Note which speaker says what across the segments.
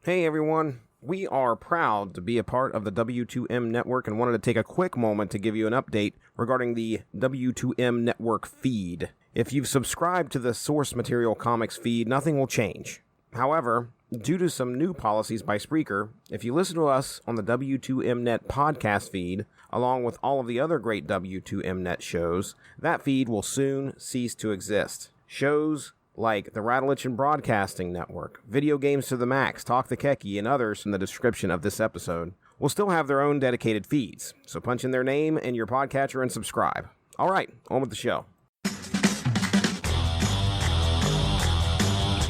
Speaker 1: Hey everyone, we are proud to be a part of the W2M network and wanted to take a quick moment to give you an update regarding the W2M network feed. If you've subscribed to the source material comics feed, nothing will change. However, due to some new policies by Spreaker, if you listen to us on the W2M net podcast feed, along with all of the other great W2M net shows, that feed will soon cease to exist. Shows like the Rattlich and Broadcasting Network, Video Games to the Max, Talk the Keki, and others in the description of this episode will still have their own dedicated feeds, so punch in their name in your podcatcher and subscribe. All right, on with the show.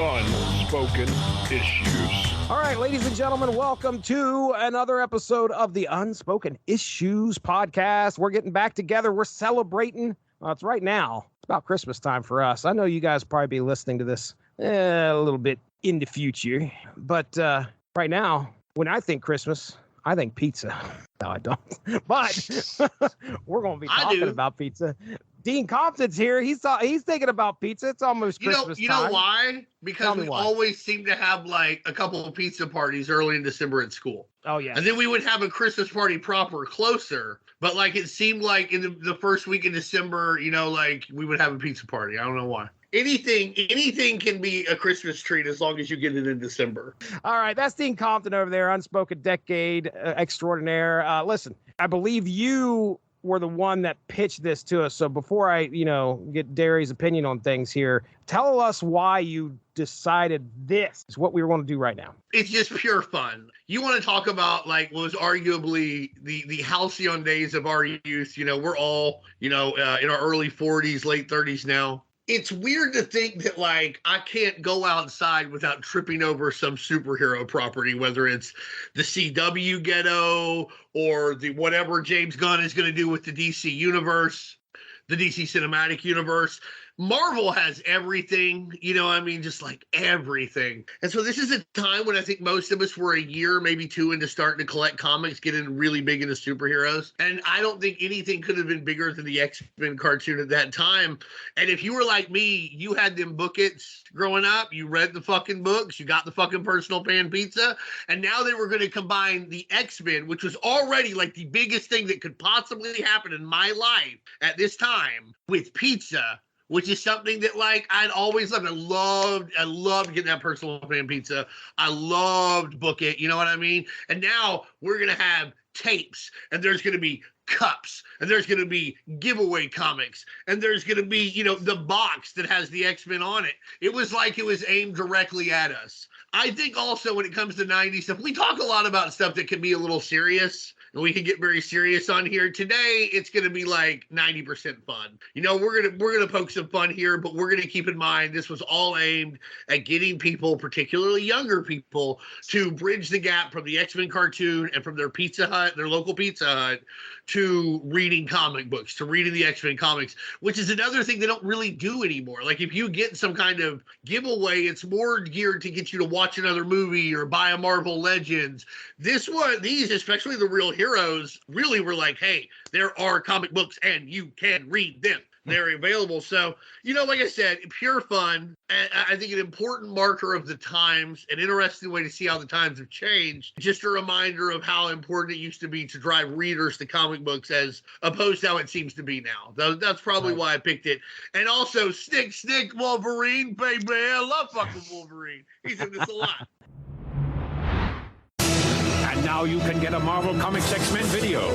Speaker 2: Unspoken Issues.
Speaker 1: All right, ladies and gentlemen, welcome to another episode of the Unspoken Issues podcast. We're getting back together. We're celebrating. It's right now. It's about Christmas time for us. I know you guys probably be listening to this a little bit in the future, but right now, when I think Christmas, I think pizza. No, I don't. But we're going to be talking about pizza. Dean Compton's here. He's thinking about pizza. It's almost Christmas time.
Speaker 3: You know why? Because we always seem to have like a couple of pizza parties early in December at school.
Speaker 1: Oh, yeah.
Speaker 3: And then we would have a Christmas party proper closer. But like it seemed like in the first week in December, you know, like we would have a pizza party. I don't know why. Anything can be a Christmas treat as long as you get it in December.
Speaker 1: All right. That's Dean Compton over there. Unspoken Decade Extraordinaire. Listen, I believe you were the one that pitched this to us. So before I, get Darry's opinion on things here, tell us why you decided this is what we were going to do right now.
Speaker 3: It's just pure fun. You want to talk about like what was arguably the halcyon days of our youth. You know, we're all, in our early 40s, late 30s now. It's weird to think that, like, I can't go outside without tripping over some superhero property, whether it's the CW ghetto or the whatever James Gunn is going to do with the DC universe, the DC cinematic universe. Marvel has everything, just like everything. And so this is a time when I think most of us were a year, maybe two into starting to collect comics, getting really big into superheroes. And I don't think anything could have been bigger than the X-Men cartoon at that time. And if you were like me, you had them bookets growing up, you read the fucking books, you got the fucking personal pan pizza. And now they were going to combine the X-Men, which was already like the biggest thing that could possibly happen in my life at this time, with pizza, which is something that, like, I'd always loved. I loved getting that personal pan pizza. I loved Book It, you know what I mean? And now we're going to have tapes, and there's going to be cups, and there's going to be giveaway comics, and there's going to be, the box that has the X-Men on it. It was like it was aimed directly at us. I think also when it comes to 90s stuff, we talk a lot about stuff that can be a little serious, and we can get very serious on here. Today, it's going to be like 90% fun. We're gonna poke some fun here, but we're going to keep in mind this was all aimed at getting people, particularly younger people, to bridge the gap from the X-Men cartoon and from their Pizza Hut, their local Pizza Hut, to reading comic books, to reading the X-Men comics, which is another thing they don't really do anymore. Like if you get some kind of giveaway, it's more geared to get you to watch another movie or buy a Marvel Legends. These, especially the real heroes, really were like, hey, there are comic books and you can read them. They're available. So, like I said, pure fun. And I think an important marker of the times, an interesting way to see how the times have changed. Just a reminder of how important it used to be to drive readers to comic books as opposed to how it seems to be now. That's probably why I picked it. And also, Snick Wolverine, baby. I love fucking Wolverine. He's in this a lot.
Speaker 4: And now you can get a Marvel Comics X-Men video,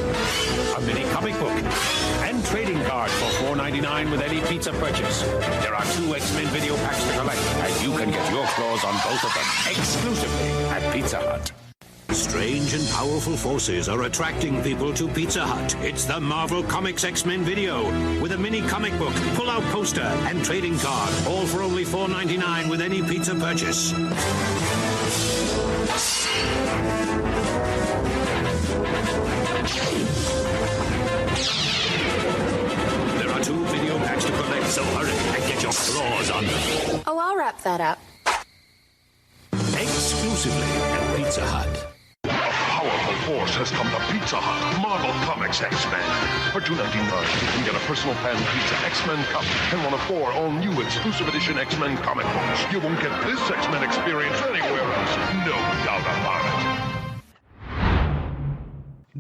Speaker 4: a mini comic book, and trading card for $4.99 with any pizza purchase. There are 2 X-Men video packs to collect, and you can get your claws on both of them exclusively at Pizza Hut.
Speaker 5: Strange and powerful forces are attracting people to Pizza Hut. It's the Marvel Comics X-Men video with a mini comic book, pull-out poster, and trading card, all for only $4.99 with any pizza purchase. There are 2 video packs to collect, so hurry and get your claws on them.
Speaker 6: Oh, I'll wrap that up.
Speaker 5: Exclusively at Pizza Hut.
Speaker 2: A powerful force has come to Pizza Hut. Marvel Comics X-Men. For $2.99, you can get a personal pan pizza X-Men cup and one of 4 all-new exclusive edition X-Men comic books. You won't get this X-Men experience anywhere else. No doubt about it.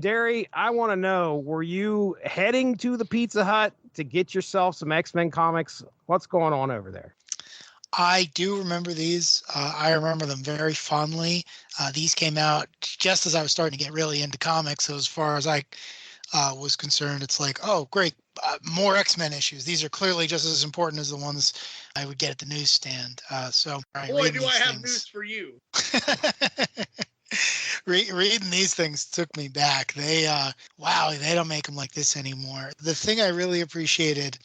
Speaker 1: Darry, I want to know, were you heading to the Pizza Hut to get yourself some X-Men comics? What's going on over there?
Speaker 6: I do remember these. I remember them very fondly. These came out just as I was starting to get really into comics. So as far as I was concerned, it's like, oh, great, more X-Men issues. These are clearly just as important as the ones I would get at the newsstand.
Speaker 3: Boy, do I have news for you.
Speaker 6: Reading these things took me back. They don't make them like this anymore. The thing I really appreciated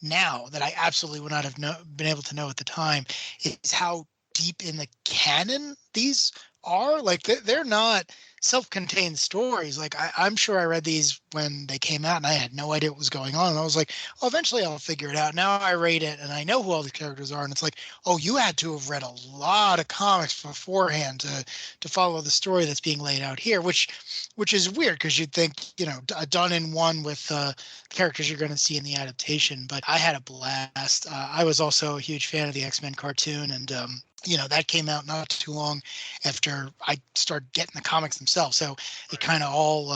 Speaker 6: now that I absolutely would not have been able to know at the time is how deep in the canon these are. Like they're not self-contained stories. Like I'm sure I read these when they came out and I had no idea what was going on. And I was like, oh, eventually I'll figure it out. Now I read it and I know who all the characters are. And it's like, oh, you had to have read a lot of comics beforehand to follow the story that's being laid out here, which is weird because you'd think, done in one with characters you're going to see in the adaptation. But I had a blast. I was also a huge fan of the X-Men cartoon, and that came out not too long after I started getting the comics themselves. So it kind of all,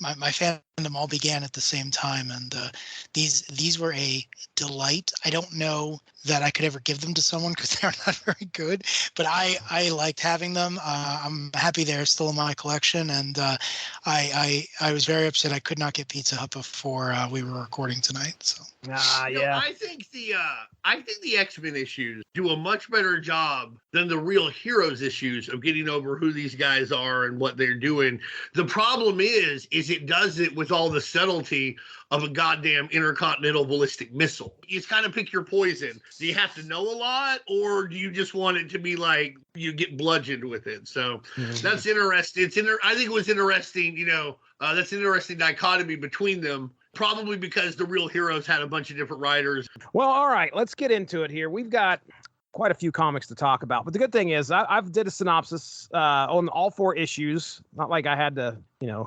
Speaker 6: my fandom all began at the same time. And these were a delight. I don't know that I could ever give them to someone because they're not very good, but I liked having them. I'm happy they're still in my collection. And I was very upset I could not get Pizza Hut before we were recording tonight. So.
Speaker 3: Yeah. I think the X-Men issues do a much better job than the Real Heroes issues of getting over who these guys are and what they're doing. The problem is it does it with all the subtlety of a goddamn intercontinental ballistic missile. You kind of pick your poison. Do you have to know a lot, or do you just want it to be like you get bludgeoned with it? So that's interesting. I think it was interesting, that's an interesting dichotomy between them. Probably because the Real Heroes had a bunch of different writers.
Speaker 1: Well, all right, let's get into it here. We've got quite a few comics to talk about, but the good thing is I've did a synopsis on all 4 issues. Not like I had to,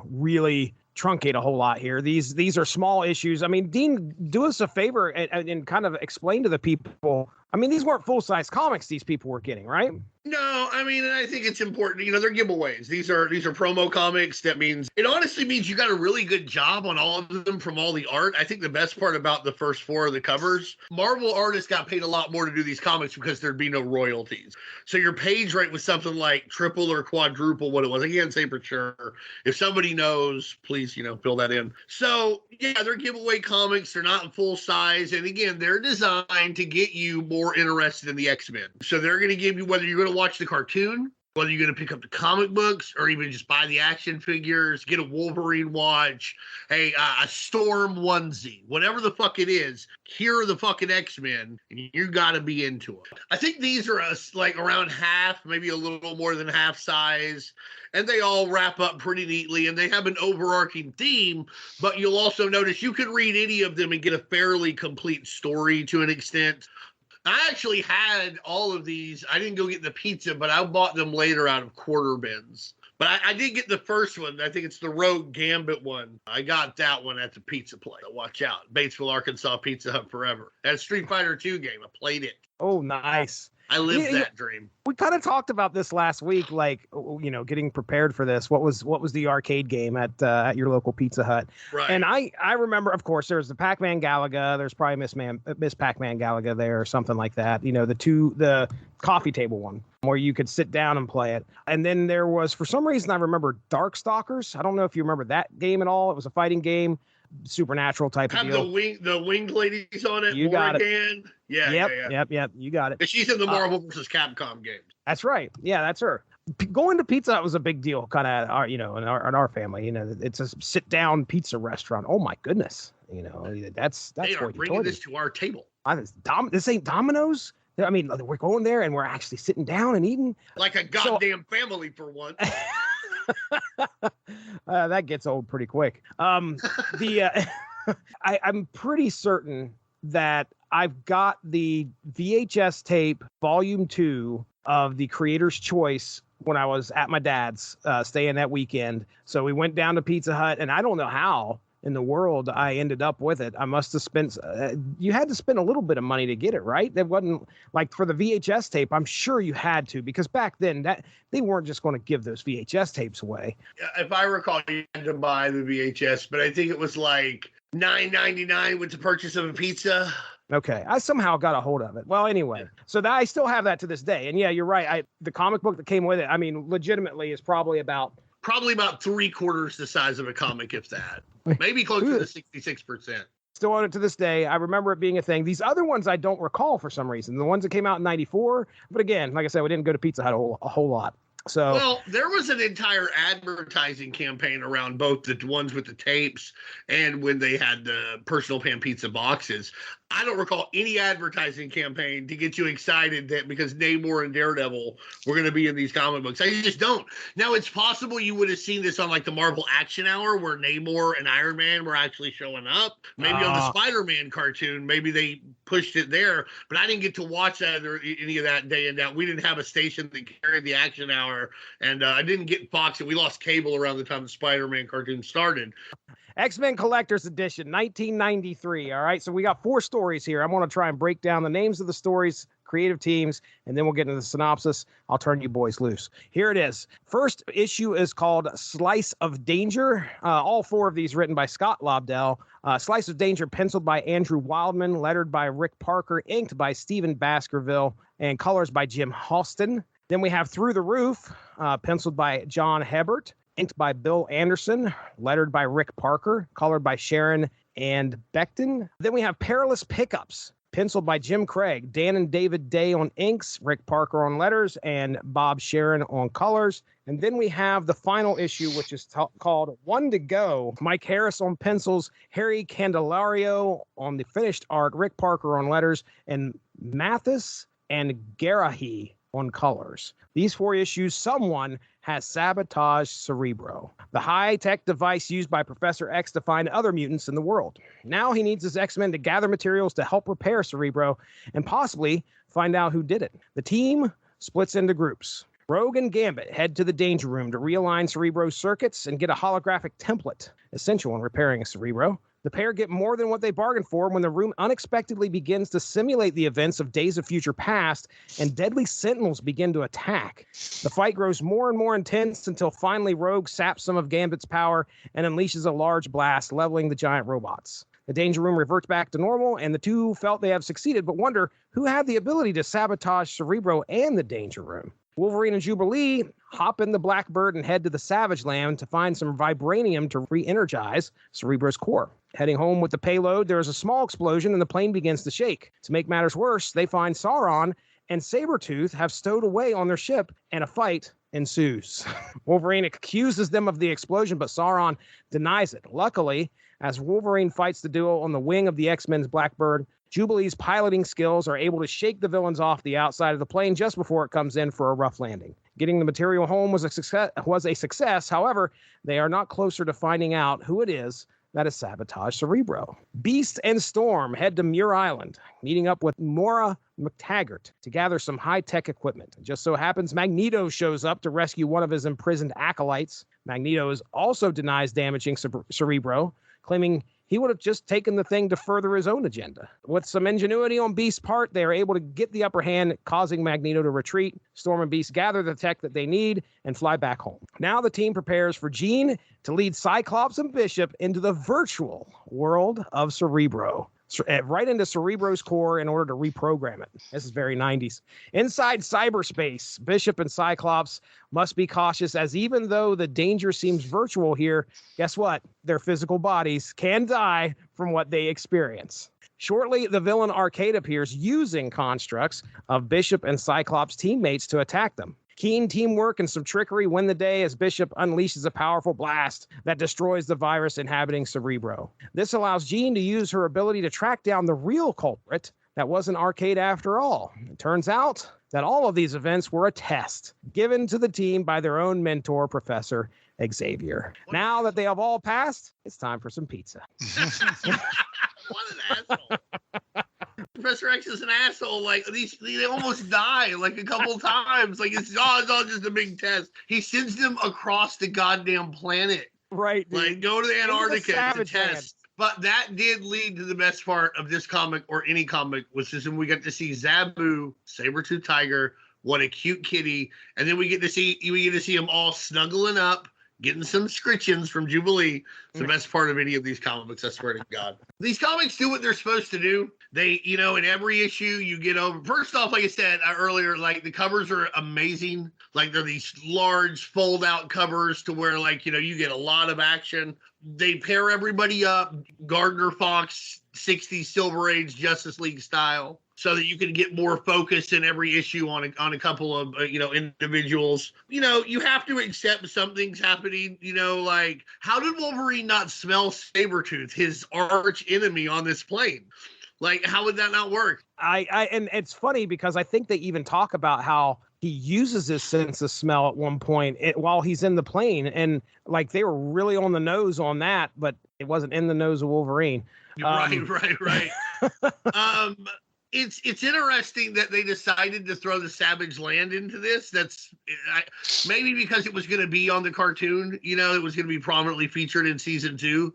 Speaker 1: really truncate a whole lot here. These are small issues. I mean, Dean, do us a favor and kind of explain to the people. I mean, these weren't full-size comics these people were getting, right?
Speaker 3: No, I mean, and I think it's important. They're giveaways. These are promo comics. That means it honestly means you got a really good job on all of them from all the art. I think the best part about the first 4 of the covers, Marvel artists got paid a lot more to do these comics because there'd be no royalties. So your page rate was something like triple or quadruple what it was. I can't say for sure. If somebody knows, please, fill that in. So yeah, they're giveaway comics. They're not full size. And again, they're designed to get you more interested in the X-Men. So they're going to give you, whether you're going to watch the cartoon, whether you're going to pick up the comic books, or even just buy the action figures, get a Wolverine watch, a Storm onesie, whatever the fuck it is, here are the fucking X-Men, and you got to be into it. I think these are like around half, maybe a little more than half size, and they all wrap up pretty neatly, and they have an overarching theme, but you'll also notice you could read any of them and get a fairly complete story to an extent. I actually had all of these. I didn't go get the pizza, but I bought them later out of quarter bins. But I did get the first one. I think it's the Rogue Gambit one. I got that one at the pizza place. Watch out. Batesville, Arkansas Pizza Hut forever. That Street Fighter 2 game. I played it.
Speaker 1: Oh, nice.
Speaker 3: I lived that dream.
Speaker 1: We kind of talked about this last week, like, getting prepared for this. What was the arcade game at your local Pizza Hut?
Speaker 3: Right.
Speaker 1: And I remember, of course, there was the Pac-Man Galaga. There's probably Miss Pac-Man Galaga there or something like that. The coffee table one where you could sit down and play it. And then there was, for some reason, I remember Darkstalkers. I don't know if you remember that game at all. It was a fighting game. Supernatural type of deal.
Speaker 3: The winged ladies on it.
Speaker 1: You got it.
Speaker 3: Yeah.
Speaker 1: Yep. You got it.
Speaker 3: She's in the Marvel versus Capcom games.
Speaker 1: That's right. Yeah, that's her. Going to Pizza Hut was a big deal, kind of, in our family. It's a sit-down pizza restaurant. Oh my goodness, that's
Speaker 3: they are bringing this to our table.
Speaker 1: This ain't Domino's. I mean, we're going there and we're actually sitting down and eating
Speaker 3: like a goddamn family for once.
Speaker 1: That gets old pretty quick. I'm pretty certain that I've got the VHS tape volume 2 of the Creator's Choice when I was at my dad's staying that weekend. So we went down to Pizza Hut, and I don't know how in the world I ended up with it. I must have spent, you had to spend a little bit of money to get it, right? That wasn't like for the VHS tape. I'm sure you had to, because back then that they weren't just going to give those VHS tapes away.
Speaker 3: If I recall, you had to buy the VHS, but I think it was like $9.99 with the purchase of a pizza.
Speaker 1: Okay, I somehow got a hold of it. Well, anyway, so that I still have that to this day. And yeah, you're right. The comic book that came with it, I mean, legitimately is probably about
Speaker 3: 3/4 the size of a comic, if that. Maybe closer to 66%.
Speaker 1: Still own it to this day. I remember it being a thing. These other ones I don't recall for some reason. The ones that came out in 94. But again, like I said, we didn't go to Pizza Hut a whole lot. So,
Speaker 3: well, there was an entire advertising campaign around both the ones with the tapes and when they had the personal pan pizza boxes. I don't recall any advertising campaign to get you excited that because Namor and Daredevil were going to be in these comic books. I just don't. Now, it's possible you would have seen this on like the Marvel Action Hour where Namor and Iron Man were actually showing up. Maybe on the Spider-Man cartoon, maybe they pushed it there, but I didn't get to watch that or any of that day and out. We didn't have a station that carried the Action Hour, and I didn't get Fox, and we lost cable around the time the Spider-Man cartoon started.
Speaker 1: X-Men Collector's Edition, 1993. All right, so we got 4 stories here. I'm going to try and break down the names of the stories, creative teams, and then we'll get into the synopsis. I'll turn you boys loose. Here it is. First issue is called Slice of Danger. All 4 of these written by Scott Lobdell. Slice of Danger penciled by Andrew Wildman, lettered by Rick Parker, inked by Stephen Baskerville, and colors by Jim Halston. Then we have Through the Roof, penciled by John Hebert, inked by Bill Anderson, lettered by Rick Parker, colored by Sharon and Beckton. Then we have Perilous Pickups, penciled by Jim Craig, Dan and David Day on inks, Rick Parker on letters, and Bob Sharon on colors. And then we have the final issue, which is called One to Go. Mike Harris on pencils, Harry Candelario on the finished art, Rick Parker on letters, and Mathis and Garahi on colors. These 4 issues, someone has sabotaged Cerebro, the high-tech device used by Professor X to find other mutants in the world. Now he needs his X-Men to gather materials to help repair Cerebro and possibly find out who did it. The team splits into groups. Rogue and Gambit head to the Danger Room to realign Cerebro's circuits and get a holographic template, essential in repairing a Cerebro. The pair get more than what they bargained for when the room unexpectedly begins to simulate the events of Days of Future Past, and deadly sentinels begin to attack. The fight grows more and more intense until finally Rogue saps some of Gambit's power and unleashes a large blast, leveling the giant robots. The Danger Room reverts back to normal, and the two felt they have succeeded, but wonder who had the ability to sabotage Cerebro and the Danger Room. Wolverine and Jubilee hop in the Blackbird and head to the Savage Land to find some vibranium to re-energize Cerebro's core. Heading home with the payload, there is a small explosion and the plane begins to shake. To make matters worse, they find Sauron and Sabretooth have stowed away on their ship, and a fight ensues. Wolverine accuses them of the explosion, but Sauron denies it. Luckily, as Wolverine fights the duo on the wing of the X-Men's Blackbird, Jubilee's piloting skills are able to shake the villains off the outside of the plane just before it comes in for a rough landing. Getting the material home was a success. However, they are not closer to finding out who it is that has sabotaged Cerebro. Beast and Storm head to Muir Island, meeting up with Moira McTaggart to gather some high-tech equipment. It just so happens Magneto shows up to rescue one of his imprisoned acolytes. Magneto also denies damaging Cerebro, claiming he would have just taken the thing to further his own agenda. With some ingenuity on Beast's part, they are able to get the upper hand, causing Magneto to retreat. Storm and Beast gather the tech that they need and fly back home. Now the team prepares for Jean to lead Cyclops and Bishop into the virtual world of Cerebro, right into Cerebro's core in order to reprogram it. This is very 90s. Inside cyberspace, Bishop and Cyclops must be cautious, as even though the danger seems virtual here, guess what? Their physical bodies can die from what they experience. Shortly, the villain Arcade appears using constructs of Bishop and Cyclops' teammates to attack them. Keen teamwork and some trickery win the day as Bishop unleashes a powerful blast that destroys the virus inhabiting Cerebro. This allows Jean to use her ability to track down the real culprit that wasn't Arcade after all. It turns out that all of these events were a test given to the team by their own mentor, Professor Xavier. Now that they have all passed, it's time for some pizza.
Speaker 3: What an asshole. Professor X is an asshole. Like they almost die like a couple times. Like it's all just a big test. He sends them across the goddamn planet.
Speaker 1: Right, dude.
Speaker 3: Like go to the Antarctica to test.
Speaker 1: Land.
Speaker 3: But that did lead to the best part of this comic or any comic, which is when we got to see Zabu, Saber-Tooth Tiger, what a cute kitty, and then we get to see them all snuggling up, getting some scritchings from Jubilee. It's the best part of any of these comic books, I swear to God. These comics do what they're supposed to do. They, in every issue you get over. First off, like I said earlier, like the covers are amazing. Like they're these large fold-out covers to where, like, you get a lot of action. They pair everybody up, Gardner Fox, 60s Silver Age Justice League style, so that you can get more focus in every issue on a couple of individuals. You have to accept something's happening. Like how did Wolverine not smell Sabretooth, his arch enemy, on this plane? Like how would that not work?
Speaker 1: And it's funny because I think they even talk about how he uses his sense of smell at one point while he's in the plane, and like they were really on the nose on that, but it wasn't in the nose of Wolverine.
Speaker 3: Right. It's interesting that they decided to throw the Savage Land into this. That's maybe because it was going to be on the cartoon. It was going to be prominently featured in season 2.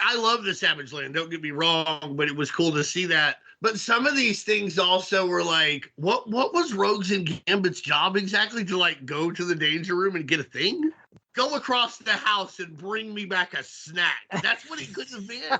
Speaker 3: I love the Savage Land, don't get me wrong, but it was cool to see that. But some of these things also were like, what was Rogues and Gambit's job exactly? To like go to the danger room and get a thing? Go across the house and bring me back a snack. That's what it could have been.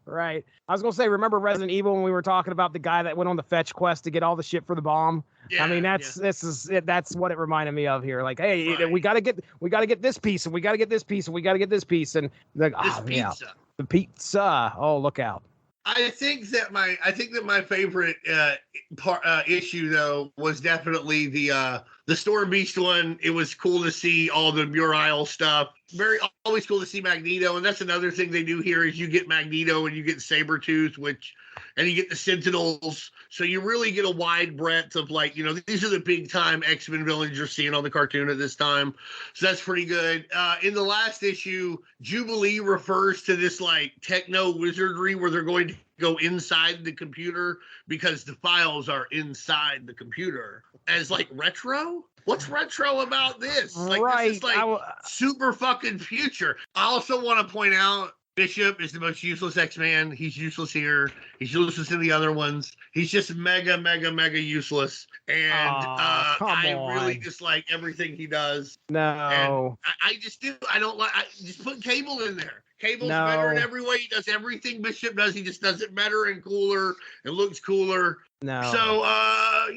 Speaker 1: Right. I was going to say, remember Resident Evil when we were talking about the guy that went on the fetch quest to get all the shit for the bomb? Yeah, I mean, that's what it reminded me of here. Like, hey, right. we got to get this piece, and we got to get this piece, and we got to get this piece, and like,
Speaker 3: pizza.
Speaker 1: The pizza. Oh, look out.
Speaker 3: I think that my favorite issue though was definitely the Storm Beast one. It was cool to see all the Muriel stuff. Always cool to see Magneto, and that's another thing they do here is you get Magneto and you get Sabretooth, and you get the Sentinels. So you really get a wide breadth of like, these are the big time X-Men villains you're seeing on the cartoon at this time. So that's pretty good. In the last issue, Jubilee refers to this like techno wizardry where they're going to go inside the computer because the files are inside the computer as like retro. What's retro about this? Like, right. This is like super fucking future. I also want to point out Bishop is the most useless X-Man. He's useless here. He's useless in the other ones. He's just mega, mega, mega useless. And I really dislike everything he does.
Speaker 1: No.
Speaker 3: And I just do. I don't like. Just put Cable in there. Cable's better in every way. He does everything Bishop does. He just does it better and cooler and looks cooler.
Speaker 1: No.
Speaker 3: So, I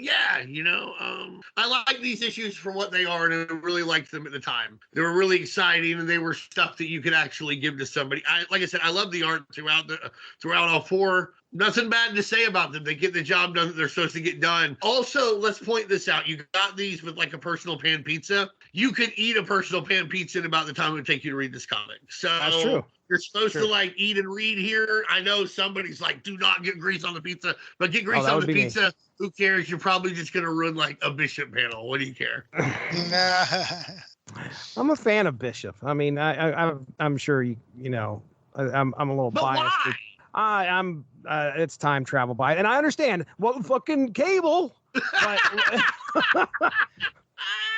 Speaker 3: like these issues for what they are, and I really liked them at the time. They were really exciting, and they were stuff that you could actually give to somebody. Like I said, I love the art throughout all 4. Nothing bad to say about them. They get the job done that they're supposed to get done. Also, let's point this out. You got these with like a personal pan pizza. You could eat a personal pan pizza in about the time it would take you to read this comic. So
Speaker 1: that's true.
Speaker 3: You're supposed to like eat and read here. I know somebody's like, do not get grease on the pizza, but get grease on the pizza. Me. Who cares? You're probably just going to ruin like a Bishop panel. What do you care?
Speaker 1: I'm a fan of Bishop. I mean, I'm sure I'm a little biased.
Speaker 3: Why?
Speaker 1: I'm it's time travel by, and I understand what fucking Cable, but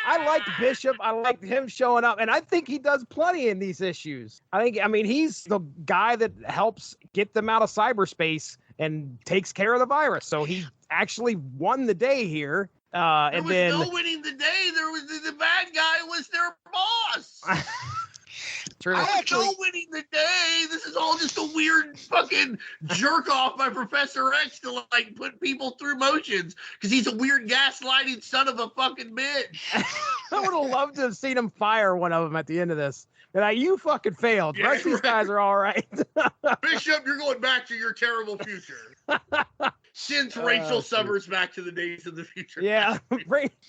Speaker 1: I like Bishop. I like him showing up, and I think he does plenty in these issues. I mean, he's the guy that helps get them out of cyberspace and takes care of the virus. So he actually won the day here.
Speaker 3: There was no winning the day. There was the bad guy was their boss.
Speaker 1: True.
Speaker 3: I had no winning the day. This is all just a weird fucking jerk off by Professor X to like put people through motions because he's a weird gaslighting son of a fucking bitch.
Speaker 1: I would have loved to have seen him fire one of them at the end of this. And you fucking failed. The rest of these guys are all right.
Speaker 3: Bishop, you're going back to your terrible future. Since Rachel Summers back to the days of the future.
Speaker 1: Yeah.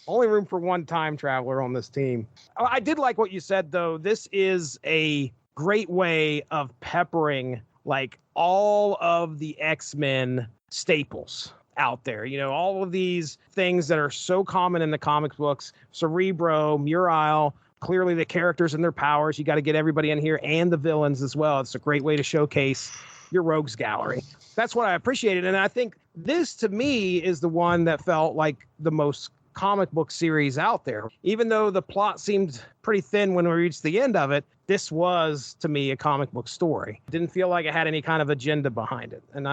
Speaker 1: Only room for one time traveler on this team. I did like what you said, though. This is a great way of peppering like all of the X-Men staples out there. All of these things that are so common in the comic books. Cerebro, Muriel, clearly the characters and their powers. You got to get everybody in here and the villains as well. It's a great way to showcase your rogues gallery. that's what I appreciated. And I think this, to me, is the one that felt like the most comic book series out there. Even though the plot seemed pretty thin when we reached the end of it, this was, to me, a comic book story. It didn't feel like it had any kind of agenda behind it. And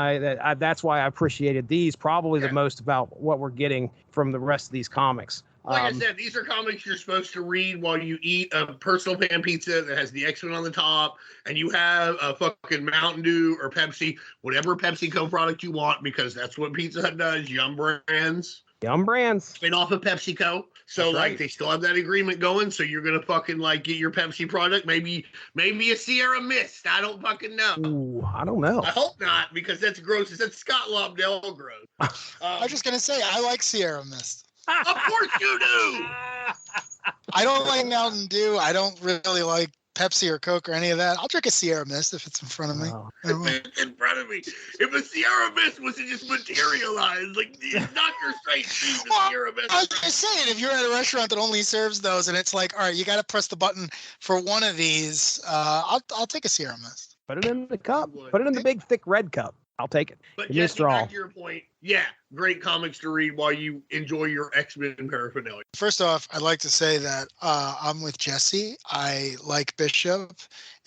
Speaker 1: that's why I appreciated these probably the most about what we're getting from the rest of these comics.
Speaker 3: Like I said, these are comics you're supposed to read while you eat a personal pan pizza that has the X-Men on the top, and you have a fucking Mountain Dew or Pepsi, whatever PepsiCo product you want, because that's what Pizza Hut does. Yum Brands.
Speaker 1: Yum Brands.
Speaker 3: Spin off of PepsiCo. So
Speaker 1: That's
Speaker 3: like
Speaker 1: right.
Speaker 3: they still have that agreement going. So you're gonna fucking like get your Pepsi product, maybe a Sierra Mist. I don't fucking know.
Speaker 1: Ooh, I don't know.
Speaker 3: I hope not, because that's gross. That's Scott Lobdell gross.
Speaker 6: I was just gonna say I like Sierra Mist.
Speaker 3: Of course you do.
Speaker 6: I don't like Mountain Dew. I don't really like Pepsi or Coke or any of that. I'll drink a Sierra Mist if it's in front of me.
Speaker 1: Oh.
Speaker 3: If it's in front of me. If a Sierra Mist was to just materialize, like Dr. Strange sees the Sierra Mist.
Speaker 6: I was just saying, if you're at a restaurant that only serves those, and it's like, all right, you got to press the button for one of these, I'll take a Sierra Mist.
Speaker 1: Put it in the cup. Put it in the big, thick red cup. I'll take it.
Speaker 3: But
Speaker 1: Give me a
Speaker 3: Jesse,
Speaker 1: straw.
Speaker 3: back to your point, yeah, great comics to read while you enjoy your X-Men paraphernalia.
Speaker 6: First off, I'd like to say that I'm with Jesse. I like Bishop,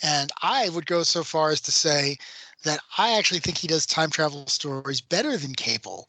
Speaker 6: and I would go so far as to say that I actually think he does time travel stories better than Cable,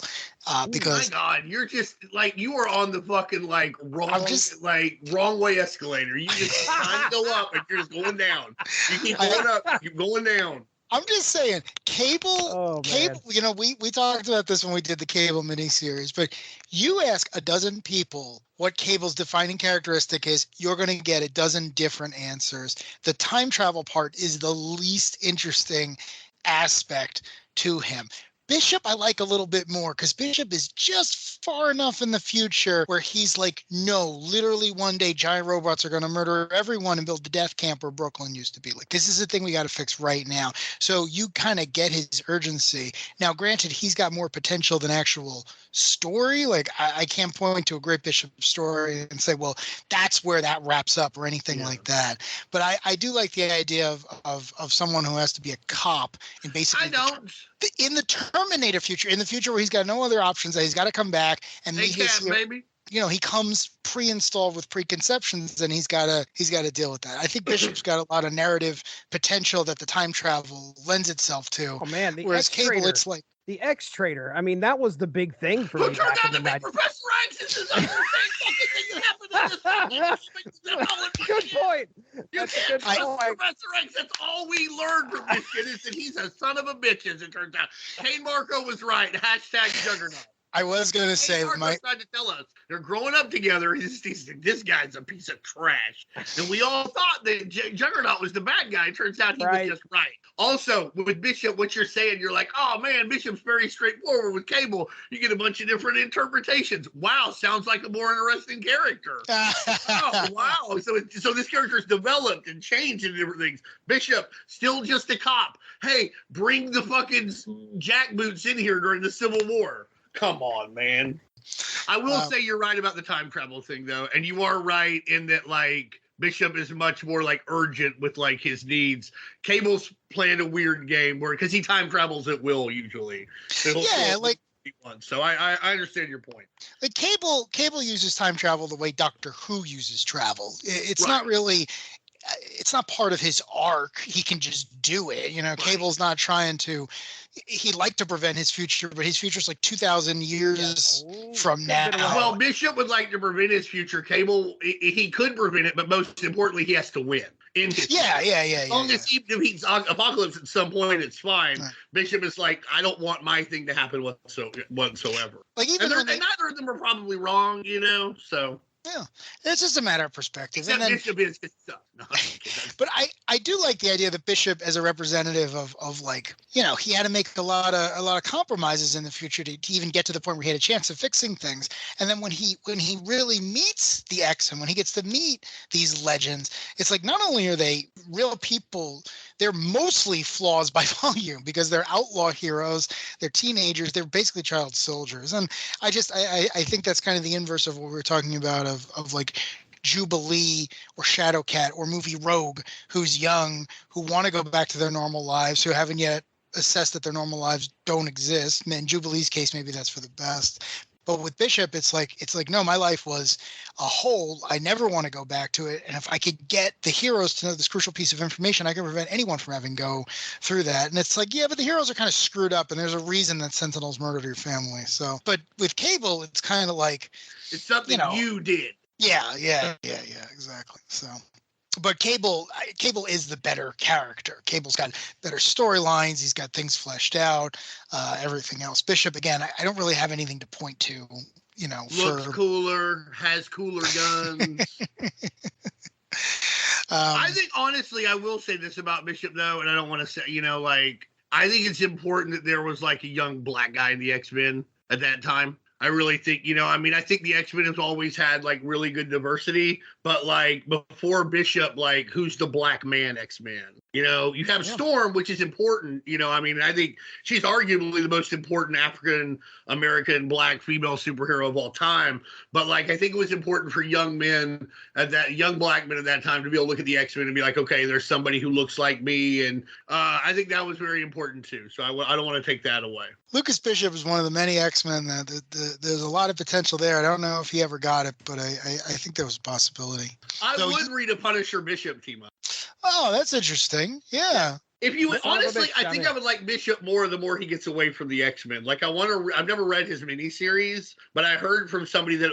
Speaker 6: because
Speaker 3: my God, you're just like, you are on the fucking like wrong way escalator. You just kind of go up and you're just going down. You keep going up, you keep going down.
Speaker 6: I'm just saying, Cable,
Speaker 1: Oh,
Speaker 6: Cable. You know, we talked about this when we did the Cable miniseries, but you ask a dozen people what Cable's defining characteristic is, you're going to get a dozen different answers. The time travel part is the least interesting aspect to him. Bishop, I like a little bit more because Bishop is just far enough in the future where he's like, no, literally one day giant robots are going to murder everyone and build the death camp where Brooklyn used to be. Like, this is the thing we got to fix right now. So you kind of get his urgency. Now, granted, he's got more potential than actual story. Like, I can't point to a great Bishop story and say, well, that's where that wraps up or anything like that. But I do like the idea of someone who has to be a cop and basically.
Speaker 3: I don't.
Speaker 6: In the Terminator future, in the future where he's got no other options, that he's got to come back and meet his,
Speaker 3: baby.
Speaker 6: You know, he comes pre-installed with preconceptions, and he's got to deal with that. I think Bishop's got a lot of narrative potential that the time travel lends itself to.
Speaker 1: Oh man,
Speaker 6: whereas Cable, it's like
Speaker 1: the X-Trader. I mean, that was the big thing for
Speaker 3: Who
Speaker 1: me
Speaker 3: turned
Speaker 1: back
Speaker 3: out
Speaker 1: in
Speaker 3: to
Speaker 1: the
Speaker 3: be
Speaker 1: 90s.
Speaker 3: Professor X? This is the same fucking thing that happened in this.
Speaker 1: Good point.
Speaker 3: You
Speaker 1: That's a
Speaker 3: can't
Speaker 1: good
Speaker 3: trust
Speaker 1: point.
Speaker 3: Professor X. That's all we learned from this shit is that he's a son of a bitch, as it turns out. Kane Marco was right. Hashtag Juggernaut.
Speaker 6: I was going to say,
Speaker 3: Kane Marco tried to tell us they're growing up together. He's this guy's a piece of trash. And we all thought that Juggernaut was the bad guy. It turns out he was just right. Also, with Bishop, what you're saying, you're like, oh man, Bishop's very straightforward. With Cable, you get a bunch of different interpretations. Wow, sounds like a more interesting character. Oh, wow. So this character's developed and changed into different things. Bishop, still just a cop. Hey, bring the fucking jackboots in here during the Civil War. Come on, man. I will say you're right about the time travel thing, though. And you are right in that, like, Bishop is much more, like, urgent with, like, his needs. Cable's playing a weird game because he time travels at will, usually. So so I understand your point.
Speaker 6: Like Cable uses time travel the way Doctor Who uses travel. It's not really, it's not part of his arc. He can just do it. You know, Cable's not trying to. He'd like to prevent his future, but his future's like 2,000 years from now.
Speaker 3: Well, Bishop would like to prevent his future. Cable, he could prevent it, but most importantly, he has to win. As long as he defeats Apocalypse at some point, it's fine. Right. Bishop is like, I don't want my thing to happen whatsoever. Like even and neither of them are probably wrong, you know. So
Speaker 6: yeah, it's just a matter of perspective.
Speaker 3: Except
Speaker 6: and then,
Speaker 3: Bishop is his stuff. No,
Speaker 6: but I do like the idea that Bishop, as a representative of like, you know, he had to make a lot of compromises in the future to even get to the point where he had a chance of fixing things. And then when he really meets the X-Men, when he gets to meet these legends, it's like not only are they real people, they're mostly flaws by volume because they're outlaw heroes, they're teenagers, they're basically child soldiers. And I think that's kind of the inverse of what we were talking about of like Jubilee or Shadowcat or movie Rogue, who's young, who want to go back to their normal lives, who haven't yet assess that their normal lives don't exist. In Jubilee's case, maybe that's for the best. But with Bishop, it's like, no, my life was a hole. I never want to go back to it. And if I could get the heroes to know this crucial piece of information, I can prevent anyone from having go through that. And it's like, yeah, but the heroes are kind of screwed up, and there's a reason that Sentinels murdered your family. So, but with Cable, it's kind of like,
Speaker 3: it's something you did.
Speaker 6: Yeah, exactly. So, but Cable is the better character. Cable's got better storylines. He's got things fleshed out, everything else. Bishop, again, I don't really have anything to point to,
Speaker 3: Looks cooler, has cooler guns. I think, honestly, I will say this about Bishop, though, and I don't want to say, I think it's important that there was, like, a young black guy in the X-Men at that time. I really think, I think the X-Men has always had, like, really good diversity, but, like, before Bishop, like, who's the black man X-Men? You have Storm, which is important, I think she's arguably the most important African-American black female superhero of all time, but, like, I think it was important for young black men at that time to be able to look at the X-Men and be like, okay, there's somebody who looks like me, and I think that was very important, too, so I don't want to take that away.
Speaker 6: Lucas Bishop is one of the many X-Men that there's a lot of potential there. I don't know if he ever got it, but I think there was a possibility.
Speaker 3: I would read a Punisher Bishop team up.
Speaker 6: Oh, that's interesting. Yeah.
Speaker 3: If you honestly, I think I would like Bishop more the more he gets away from the X-Men. Like I've never read his miniseries, but I heard from somebody that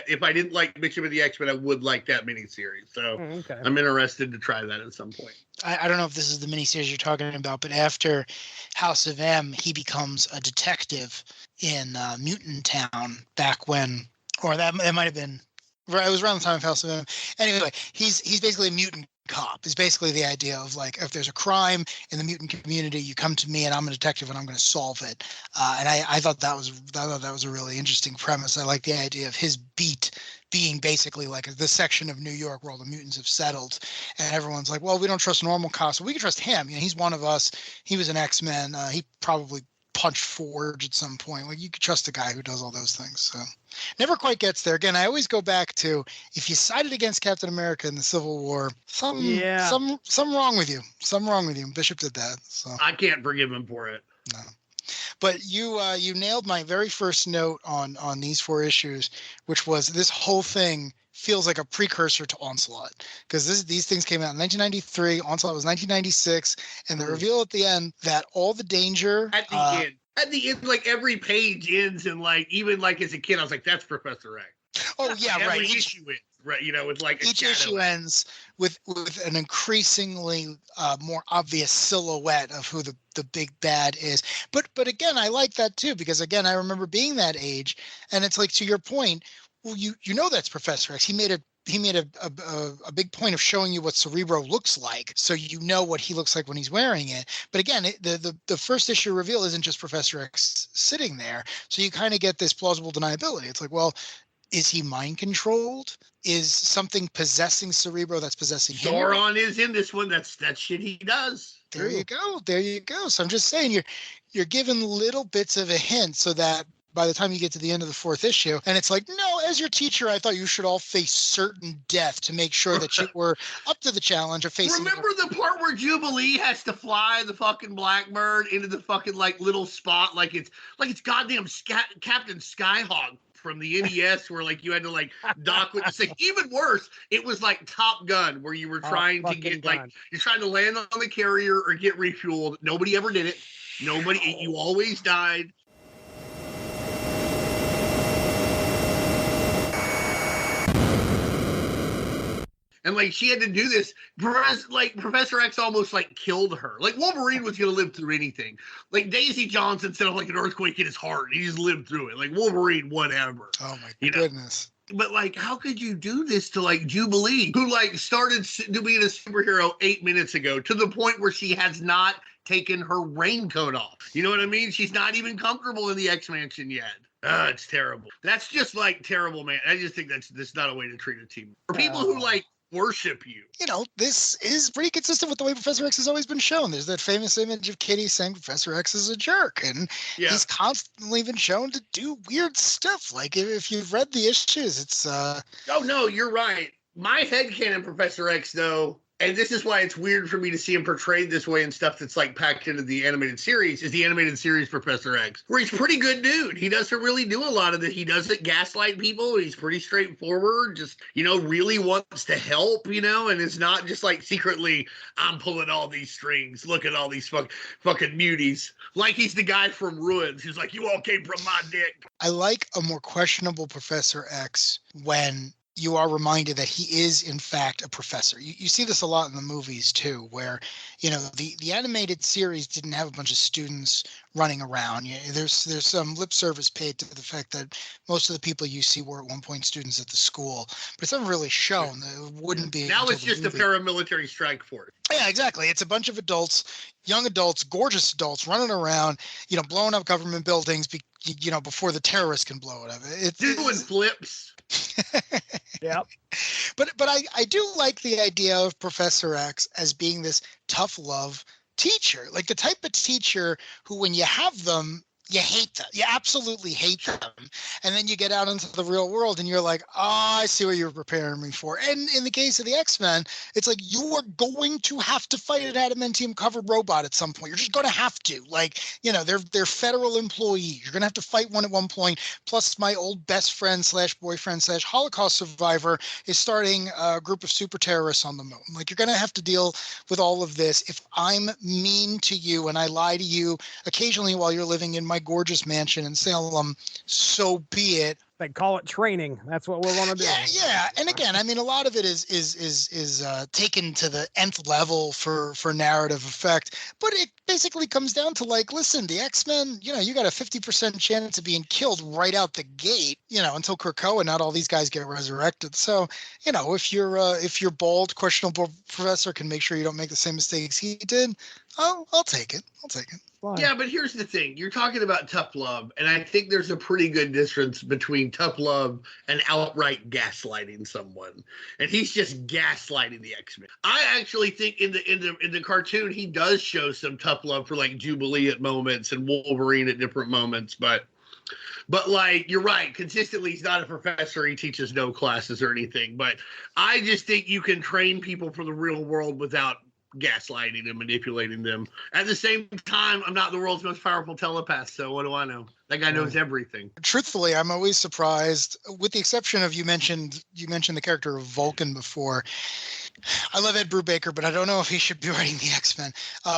Speaker 3: if I didn't like Bishop of the X-Men, I would like that miniseries. So I'm interested to try that at some point.
Speaker 6: I don't know if this is the miniseries you're talking about, but after House of M, he becomes a detective in Mutant Town back when, or that might have been, it was around the time of House of M. Anyway, he's basically a mutant cop. Is basically the idea of, like, if there's a crime in the mutant community, you come to me and I'm a detective and I'm going to solve it. And I thought that was a really interesting premise. I like the idea of his beat being basically like the section of New York where all the mutants have settled, and everyone's like, well, we don't trust normal cops, so we can trust him. He's one of us. He was an X-Men. He probably punched Forge at some point. Like, you could trust a guy who does all those things. So never quite gets there. Again, I always go back to, if you sided against Captain America in the Civil War, some wrong with you. Something wrong with you. Bishop did that. So
Speaker 3: I can't forgive him for it.
Speaker 6: No. But you nailed my very first note on these 4 issues, which was this whole thing feels like a precursor to Onslaught, because these things came out in 1993. Onslaught was 1996, and the reveal at the end that all the danger
Speaker 3: at the end, like, every page ends, and, like, even, like, as a kid, I was like, that's Professor X.
Speaker 6: Oh yeah, right.
Speaker 3: Every issue ends, right? With, like,
Speaker 6: each issue ends with an increasingly more obvious silhouette of who the big bad is. But again, I like that too, because again, I remember being that age, and it's like, to your point, well, you know that's Professor X. He made a big point of showing you what Cerebro looks like, so you know what he looks like when he's wearing it. But again, the first issue reveal isn't just Professor X sitting there, so you kind of get this plausible deniability. It's like, well, is he mind controlled? Is something possessing Cerebro that's possessing him?
Speaker 3: Sauron is in this one. That's shit he does.
Speaker 6: There you go. So I'm just saying, you're given little bits of a hint, so that by the time you get to the end of the 4th issue, and it's like, no, as your teacher, I thought you should all face certain death to make sure that you were up to the challenge of facing.
Speaker 3: Remember the part where Jubilee has to fly the fucking Blackbird into the fucking, like, little spot, like it's goddamn Captain Skyhawk from the NES, where, like, you had to, like, dock with the thing. Even worse, it was like Top Gun, where you were trying to get, like, you're trying to land on the carrier or get refueled. Nobody ever did it. You always died. And, like, she had to do this. Like, Professor X almost, like, killed her. Like, Wolverine was going to live through anything. Like, Daisy Johnson set off, like, an earthquake in his heart. He just lived through it. Like, Wolverine, whatever.
Speaker 6: Oh, my goodness.
Speaker 3: But, like, how could you do this to, like, Jubilee, who, like, started being a superhero 8 minutes ago, to the point where she has not taken her raincoat off? You know what I mean? She's not even comfortable in the X-Mansion yet. It's terrible. That's just, like, terrible, man. I just think that's not a way to treat a team. For people who, like, worship you.
Speaker 6: This is pretty consistent with the way Professor X has always been shown. There's that famous image of Kitty saying Professor X is a jerk, and he's constantly been shown to do weird stuff. Like, if you've read the issues, it's
Speaker 3: Oh no, you're right. My headcanon Professor X, though, and this is why it's weird for me to see him portrayed this way and stuff that's like packed into the animated series, is the animated series Professor X, where he's a pretty good dude. He doesn't really do a lot of this. He doesn't gaslight people. He's pretty straightforward, just, really wants to help, and it's not just like secretly, I'm pulling all these strings. Look at all these fucking muties. Like he's the guy from Ruins who's like, you all came from my dick.
Speaker 6: I like a more questionable Professor X when you are reminded that he is, in fact, a professor. You see this a lot in the movies, too, where, the animated series didn't have a bunch of students running around. There's some lip service paid to the fact that most of the people you see were at one point students at the school. But it's never really shown that it wouldn't be.
Speaker 3: Now it's just a paramilitary strike force.
Speaker 6: Yeah, exactly. It's a bunch of adults, young adults, gorgeous adults running around, blowing up government buildings, before the terrorists can blow it up. It's
Speaker 3: doing flips.
Speaker 6: Yep. But I do like the idea of Professor X as being this tough love teacher, like the type of teacher who, when you have them, you hate them. You absolutely hate them. And then you get out into the real world and you're like, oh, I see what you were preparing me for. And in the case of the X-Men, it's like, you are going to have to fight an adamantium covered robot at some point. You're just going to have to. Like, they're federal employees. You're going to have to fight one at one point. Plus, my old best friend / boyfriend / Holocaust survivor is starting a group of super terrorists on the moon. Like, you're going to have to deal with all of this. If I'm mean to you and I lie to you occasionally while you're living in my gorgeous mansion in Salem, so be it.
Speaker 7: They call it training. That's what we want to do.
Speaker 6: Yeah. And again, I mean, a lot of it is taken to the nth level for narrative effect. But it basically comes down to, like, listen, the X-Men, you got a 50% chance of being killed right out the gate, until Krakoa and not all these guys get resurrected. So, if your bald, questionable professor can make sure you don't make the same mistakes he did, I'll take it.
Speaker 7: Fine.
Speaker 3: Yeah, but here's the thing. You're talking about tough love, and I think there's a pretty good difference between tough love and outright gaslighting someone. And he's just gaslighting the X-Men. I actually think in the cartoon he does show some tough love for, like, Jubilee at moments and Wolverine at different moments, but like, you're right, consistently he's not a professor. He teaches no classes or anything. But I just think you can train people for the real world without gaslighting and manipulating them. At the same time, I'm not the world's most powerful telepath, so what do I know? That guy knows everything.
Speaker 6: Truthfully, I'm always surprised, with the exception of you mentioned the character of Vulcan before. I love Ed Brubaker, but I don't know if he should be writing the X-Men.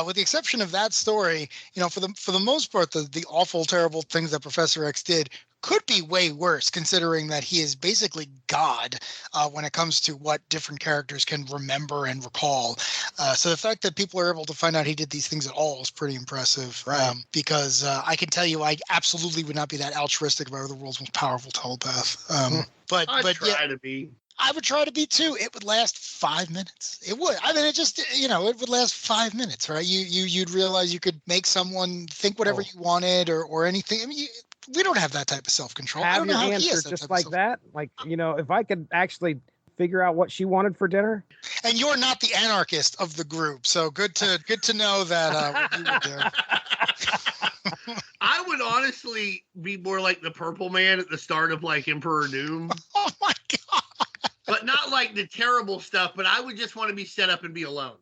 Speaker 6: With the exception of that story, for the most part, the awful, terrible things that Professor X did could be way worse, considering that he is basically God when it comes to what different characters can remember and recall. So the fact that people are able to find out he did these things at all is pretty impressive.
Speaker 7: Right.
Speaker 6: Because I can tell you, I absolutely would not be that altruistic if I were the world's most powerful telepath. But
Speaker 3: try to be.
Speaker 6: I would try to be too. It would last 5 minutes. It would. I mean, it just, it would last 5 minutes, right? You'd realize you could make someone think whatever you wanted or anything. I mean, we don't have that type of self-control.
Speaker 7: Have
Speaker 6: I don't know
Speaker 7: your
Speaker 6: how he
Speaker 7: answer
Speaker 6: has that
Speaker 7: just
Speaker 6: type
Speaker 7: like
Speaker 6: of
Speaker 7: that. Like, if I could actually figure out what she wanted for dinner.
Speaker 6: And you're not the anarchist of the group, so good to know that you were there.
Speaker 3: I would honestly be more like the Purple Man at the start of, like, Emperor Doom.
Speaker 6: Oh my God.
Speaker 3: But not like the terrible stuff, but I would just want to be set up and be alone.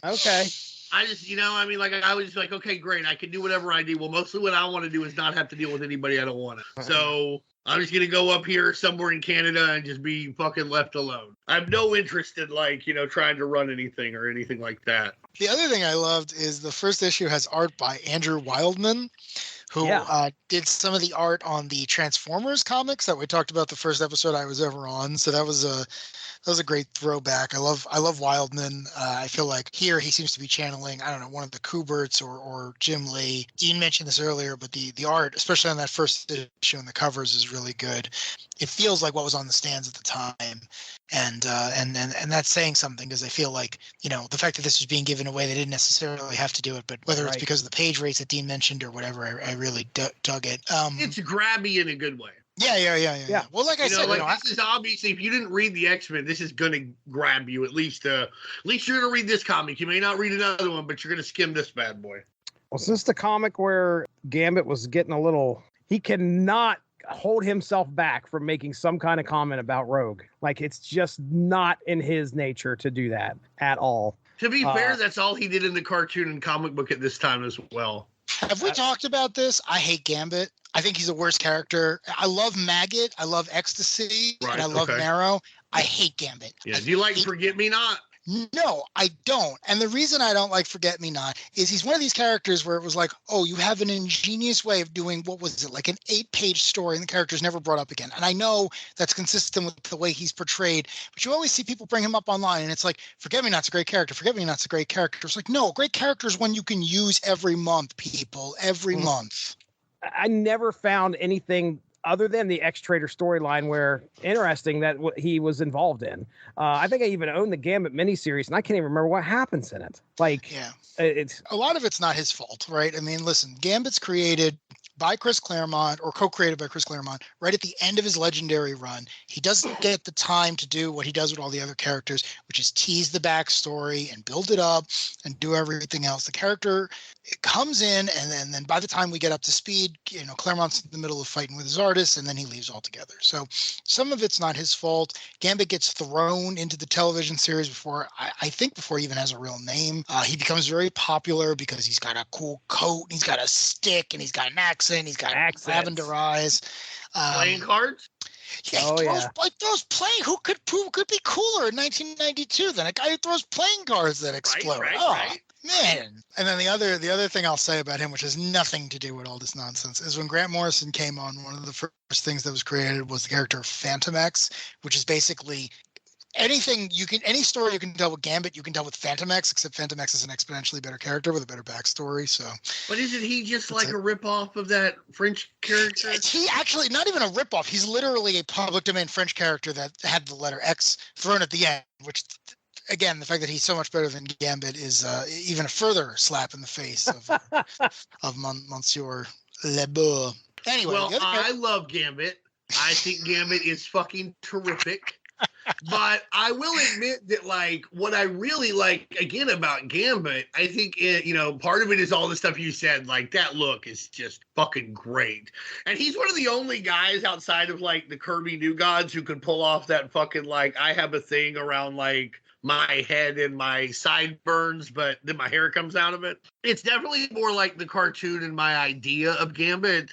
Speaker 7: Okay.
Speaker 3: I just, I was just like, okay, great. I can do whatever I do. Well, mostly what I want to do is not have to deal with anybody I don't want to. So I'm just going to go up here somewhere in Canada and just be fucking left alone. I have no interest in, like, trying to run anything or anything like that.
Speaker 6: The other thing I loved is the first issue has art by Andrew Wildman, who did some of the art on the Transformers comics that we talked about the first episode I was ever on. So that was a great throwback. I love Wildman. I feel like here he seems to be channeling, I don't know, one of the Kuberts or Jim Lee. Dean mentioned this earlier, but the art, especially on that first issue and the covers, is really good. It feels like what was on the stands at the time. And that's saying something, because I feel like, the fact that this was being given away, they didn't necessarily have to do it, but whether it's because of the page rates that Dean mentioned or whatever, I really dug it.
Speaker 3: It's grabby in a good way.
Speaker 6: Yeah. Well, like I said,
Speaker 3: this is obviously, if you didn't read the X-Men, this is going to grab you. At least you're going to read this comic. You may not read another one, but you're going to skim this bad boy.
Speaker 7: Well, since the comic where Gambit was getting he cannot hold himself back from making some kind of comment about Rogue. Like, it's just not in his nature to do that at all.
Speaker 3: To be fair, that's all he did in the cartoon and comic book at this time as well.
Speaker 6: Have we talked about this? I hate Gambit. I think he's the worst character. I love Maggot. I love Ecstasy.
Speaker 3: Right,
Speaker 6: and I love Marrow. I hate Gambit.
Speaker 3: Yeah. Do you like Forget Me Not?
Speaker 6: No, I don't. And the reason I don't like Forget Me Not is he's one of these characters where it was like, oh, you have an ingenious way of doing, what was it, like an 8-page story, and the character's never brought up again. And I know that's consistent with the way he's portrayed, but you always see people bring him up online, and it's like, Forget Me Not's a great character. Forget Me Not's a great character. It's like, no, great character is one you can use every month, people, every month.
Speaker 7: I never found anything other than the X-Trader storyline where interesting that he was involved in. I think I even own the Gambit miniseries, and I can't even remember what happens in it. Like,
Speaker 6: yeah,
Speaker 7: it's
Speaker 6: a lot of it's not his fault, right? I mean, listen, Gambit's created by Chris Claremont, or co-created by Chris Claremont, right at the end of his Legendary run. He doesn't get the time to do what he does with all the other characters, which is tease the backstory and build it up and do everything else. The character, it comes in, and then by the time we get up to speed, you know, Claremont's in the middle of fighting with his artists, and then he leaves altogether. So some of it's not his fault. Gambit gets thrown into the television series before, I think before he even has a real name. He becomes very popular because he's got a cool coat, and he's got a stick, and he's got an accent. He's got lavender eyes.
Speaker 3: Playing cards?
Speaker 6: Yeah, he throws playing. Who could be cooler in 1992 than a guy who throws playing cards that explode? Right. Man. And then the other thing I'll say about him, which has nothing to do with all this nonsense, is when Grant Morrison came on, one of the first things that was created was the character of Phantom X, which is basically any story you can tell with Gambit, you can tell with Phantom X, except Phantom X is an exponentially better character with a better backstory. So,
Speaker 3: but isn't he just like a ripoff of that French character?
Speaker 6: He actually not even a ripoff. He's literally a public domain French character that had the letter X thrown at the end, which, again, the fact that he's so much better than Gambit is even a further slap in the face of Monsieur Lebeau. Anyway,
Speaker 3: well, I love Gambit. I think Gambit is fucking terrific. But I will admit that, like, what I really like, again, about Gambit, I think, part of it is all the stuff you said. Like, that look is just fucking great. And he's one of the only guys outside of, like, the Kirby New Gods who can pull off that fucking, like, I have a thing around, like, my head and my sideburns, but then my hair comes out of it. It's definitely more like the cartoon and my idea of Gambit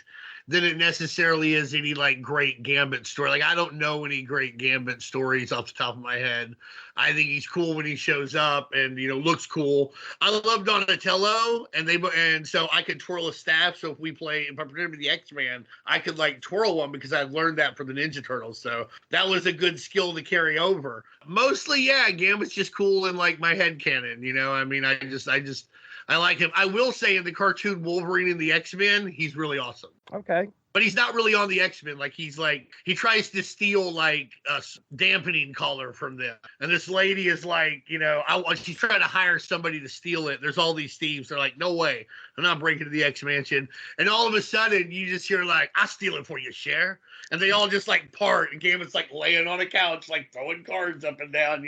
Speaker 3: than it necessarily is any, like, great Gambit story. Like, I don't know any great Gambit stories off the top of my head. I think he's cool when he shows up and, looks cool. I love Donatello, and so I could twirl a staff. So if I pretend to be the X-Man, I could, like, twirl one because I've learned that from the Ninja Turtles. So that was a good skill to carry over. Mostly, yeah, Gambit's just cool in, like, my headcanon, I mean, I like him. I will say in the cartoon Wolverine and the X-Men, he's really awesome.
Speaker 7: Okay.
Speaker 3: But he's not really on the X-Men. Like, he tries to steal, like, a dampening color from them. And this lady is like, she's trying to hire somebody to steal it. There's all these thieves. They're like, no way. I'm not breaking into the X-Mansion. And all of a sudden, you just hear, like, I'll steal it for you, Cher. And they all just, like, part. And Gambit's, like, laying on a couch, like, throwing cards up and down,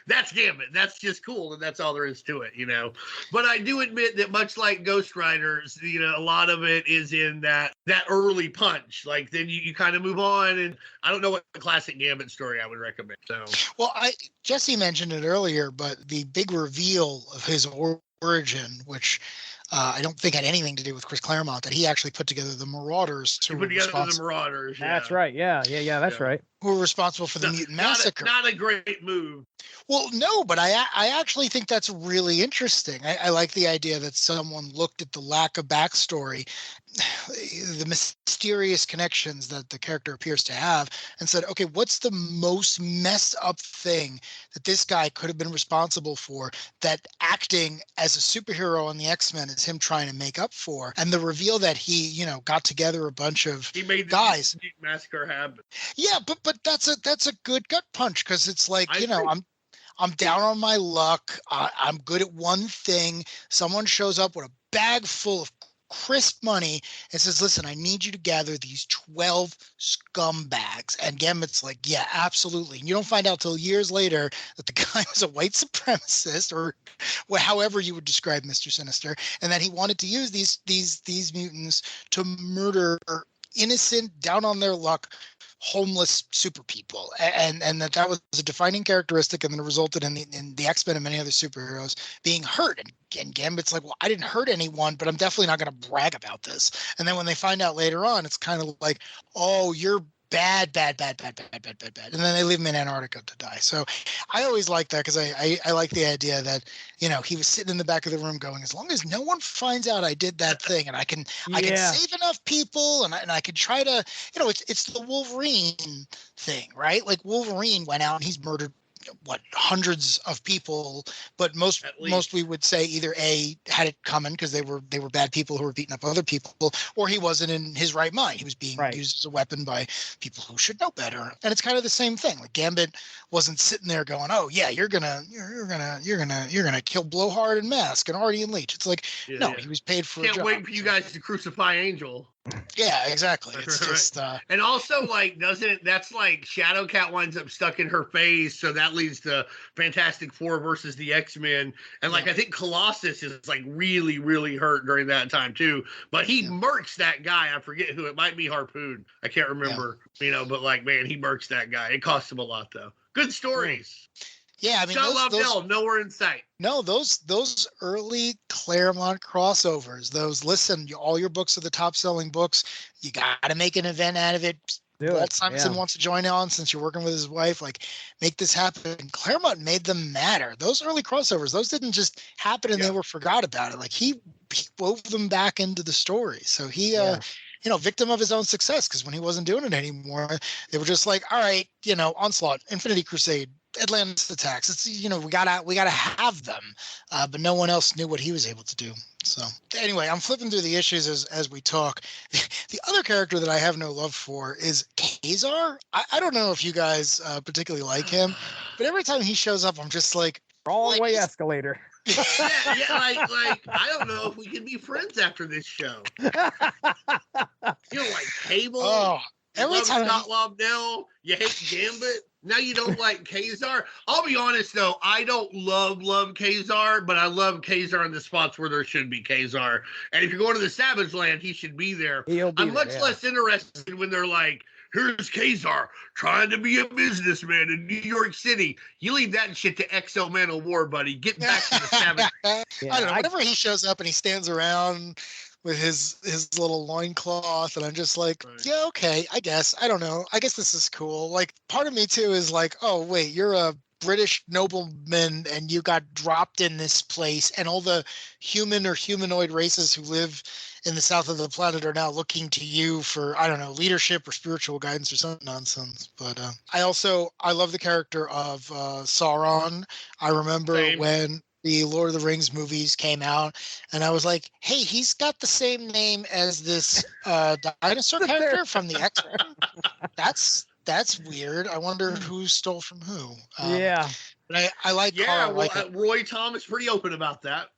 Speaker 3: That's Gambit. That's just cool. And that's all there is to it, But I do admit that much like Ghost Riders, a lot of it is in that early punch. Like, then you kind of move on. And I don't know what the classic Gambit story I would recommend. So,
Speaker 6: well, Jesse mentioned it earlier, but the big reveal of his origin, which I don't think had anything to do with Chris Claremont, that he actually put together the Marauders.
Speaker 3: He put together the Marauders. Yeah.
Speaker 7: That's right. Yeah. That's right.
Speaker 6: Who were responsible for the Mutant Massacre.
Speaker 3: Not a great move.
Speaker 6: Well, no, but I actually think that's really interesting. I like the idea that someone looked at the lack of backstory, the mysterious connections that the character appears to have, and said, okay, what's the most messed up thing that this guy could have been responsible for that acting as a superhero on the X-Men is him trying to make up for? And the reveal that he, got together a bunch of guys.
Speaker 3: He made the Massacre happen.
Speaker 6: Yeah, but that's a good gut punch, because it's like, I'm down on my luck. I'm good at one thing. Someone shows up with a bag full of crisp money and says, listen, I need you to gather these 12 scumbags. And Gambit's like, yeah, absolutely. And you don't find out till years later that the guy was a white supremacist, or however you would describe Mr. Sinister, and that he wanted to use these mutants to murder innocent, down on their luck, homeless super people, and that was a defining characteristic, and then it resulted in the X-Men and many other superheroes being hurt. And Gambit's like, well, I didn't hurt anyone, but I'm definitely not going to brag about this. And then when they find out later on, it's kind of like, oh, you're bad. And then they leave him in Antarctica to die. So I always like that, because I like the idea that, he was sitting in the back of the room going, as long as no one finds out I did that thing, and I can save enough people, and I could try to, it's the Wolverine thing, right? Like Wolverine went out and he's murdered hundreds of people, but most we would say either A, had it coming because they were bad people who were beating up other people, or he wasn't in his right mind. He was being used as a weapon by people who should know better. And it's kind of the same thing. Like Gambit wasn't sitting there going, oh yeah, you're gonna kill Blowhard and Mask and Artie and Leech. It's like, he was paid for a job.
Speaker 3: Can't wait for you guys to crucify Angel.
Speaker 6: Yeah, exactly. It's just
Speaker 3: and also, like, that's like Shadowcat winds up stuck in her face, so that leads to Fantastic Four versus the X-Men. And like, I think Colossus is like really, really hurt during that time too. But he murks that guy. I forget who it might be. Harpoon. I can't remember. But like, man, he murks that guy. It costs him a lot though. Good stories.
Speaker 6: Yeah, I mean,
Speaker 3: Scott Lobdell, nowhere in sight.
Speaker 6: No, those early Claremont crossovers. Listen, all your books are the top-selling books. You got to make an event out of it. Walt Simonson wants to join on since you're working with his wife. Like, make this happen. Claremont made them matter. Those early crossovers, those didn't just happen and they were forgot about it. Like, he wove them back into the story. So he, victim of his own success, because when he wasn't doing it anymore, they were just like, all right, Onslaught, Infinity Crusade, Atlantis attacks. It's we gotta have them, but no one else knew what he was able to do. So anyway, I'm flipping through the issues as we talk. The other character that I have no love for is Kazar. I don't know if you guys particularly like him, but every time he shows up, I'm just like,
Speaker 7: wrong way escalator.
Speaker 3: Like I don't know if we can be friends after this show. Like Cable.
Speaker 6: Oh, every time
Speaker 3: Scott Lobdell, you hate Gambit. Now you don't like Kazar. I'll be honest though, I don't love Kazar, but I love Kazar in the spots where there should be Kazar. And if you're going to the Savage Land, he should be there. I'm much less interested when they're like, here's Kazar trying to be a businessman in New York City. You leave that shit to XO Man of War, buddy. Get back to the Savage.
Speaker 6: I don't know. Whenever he shows up and he stands around with his little loincloth, and I'm just like, yeah, okay, I guess. I don't know. I guess this is cool. Like, part of me too is like, oh wait, you're a British nobleman and you got dropped in this place, and all the human or humanoid races who live in the south of the planet are now looking to you for, I don't know, leadership or spiritual guidance or some nonsense. But I love the character of Sauron. I remember when the Lord of the Rings movies came out, and I was like, hey, he's got the same name as this dinosaur character from the X-Men. That's weird. I wonder who stole from who. But I like Carl.
Speaker 3: Roy Thomas pretty open about that.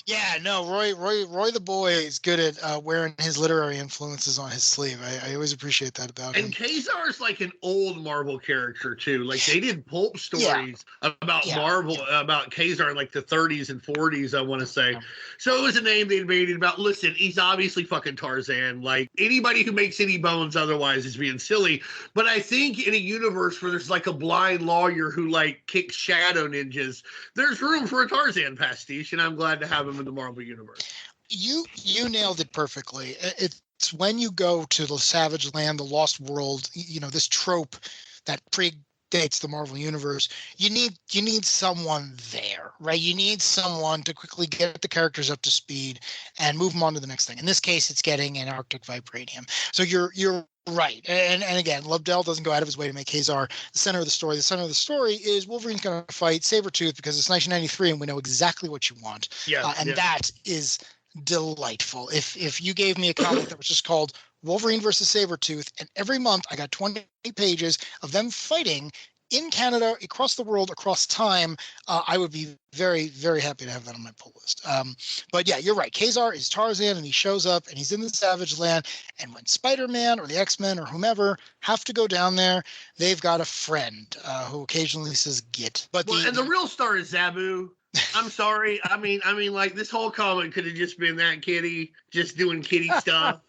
Speaker 6: Yeah, no, Roy the boy is good at wearing his literary influences on his sleeve. I always appreciate that about him.
Speaker 3: And Kazar is like an old Marvel character too. Like they did pulp stories about Marvel, about Kazar in like the 30s and 40s, I want to say. So it was a name they made about, listen, he's obviously fucking Tarzan. Like anybody who makes any bones otherwise is being silly. But I think in a universe where there's like a blind lawyer who like kicks shadow ninjas, there's room for a Tarzan pastiche, and I'm glad to have him in the Marvel universe.
Speaker 6: You nailed it perfectly. It's when you go to the Savage Land, the Lost World, this trope that predates the Marvel universe. You need someone there, right? You need someone to quickly get the characters up to speed and move them on to the next thing. In this case, it's getting an Arctic vibranium. So you're right. And again, Lobdell doesn't go out of his way to make Kazar the center of the story. The center of the story is Wolverine's going to fight Sabretooth because it's 1993 and we know exactly what you want. That is delightful. If you gave me a comic that was just called Wolverine versus Sabretooth, and every month I got 20 pages of them fighting in Canada, across the world, across time, I would be very, very happy to have that on my pull list. But yeah, you're right. Kazar is Tarzan, and he shows up, and he's in the Savage Land. And when Spider-Man or the X-Men or whomever have to go down there, they've got a friend who occasionally says "git."
Speaker 3: But the real star is Zabu. I'm sorry. I mean, like this whole comic could have just been that kitty just doing kitty stuff,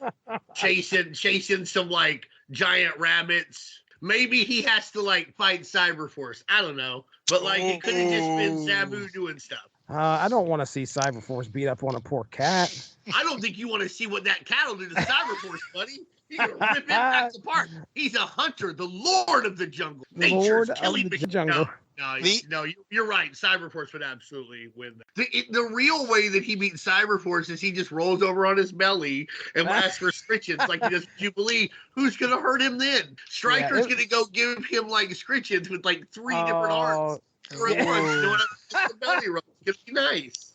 Speaker 3: chasing some like giant rabbits. Maybe he has to like fight Cyberforce. I don't know, but like it could have just been Sabu doing stuff.
Speaker 7: I don't want to see Cyberforce beat up on a poor cat.
Speaker 3: I don't think you want to see what that cat will do to Cyberforce, buddy. He's gonna rip it back apart. He's a hunter, the lord of the jungle. Nature's killing the jungle. No, you're right. Cyberforce would absolutely win that. The real way that he beats Cyberforce is he just rolls over on his belly and asks for scritchins like he does Jubilee. Who's going to hurt him then? Stryker's going to go give him like scritchins with like 3 different arms. Doing the belly roll. It's going to be nice.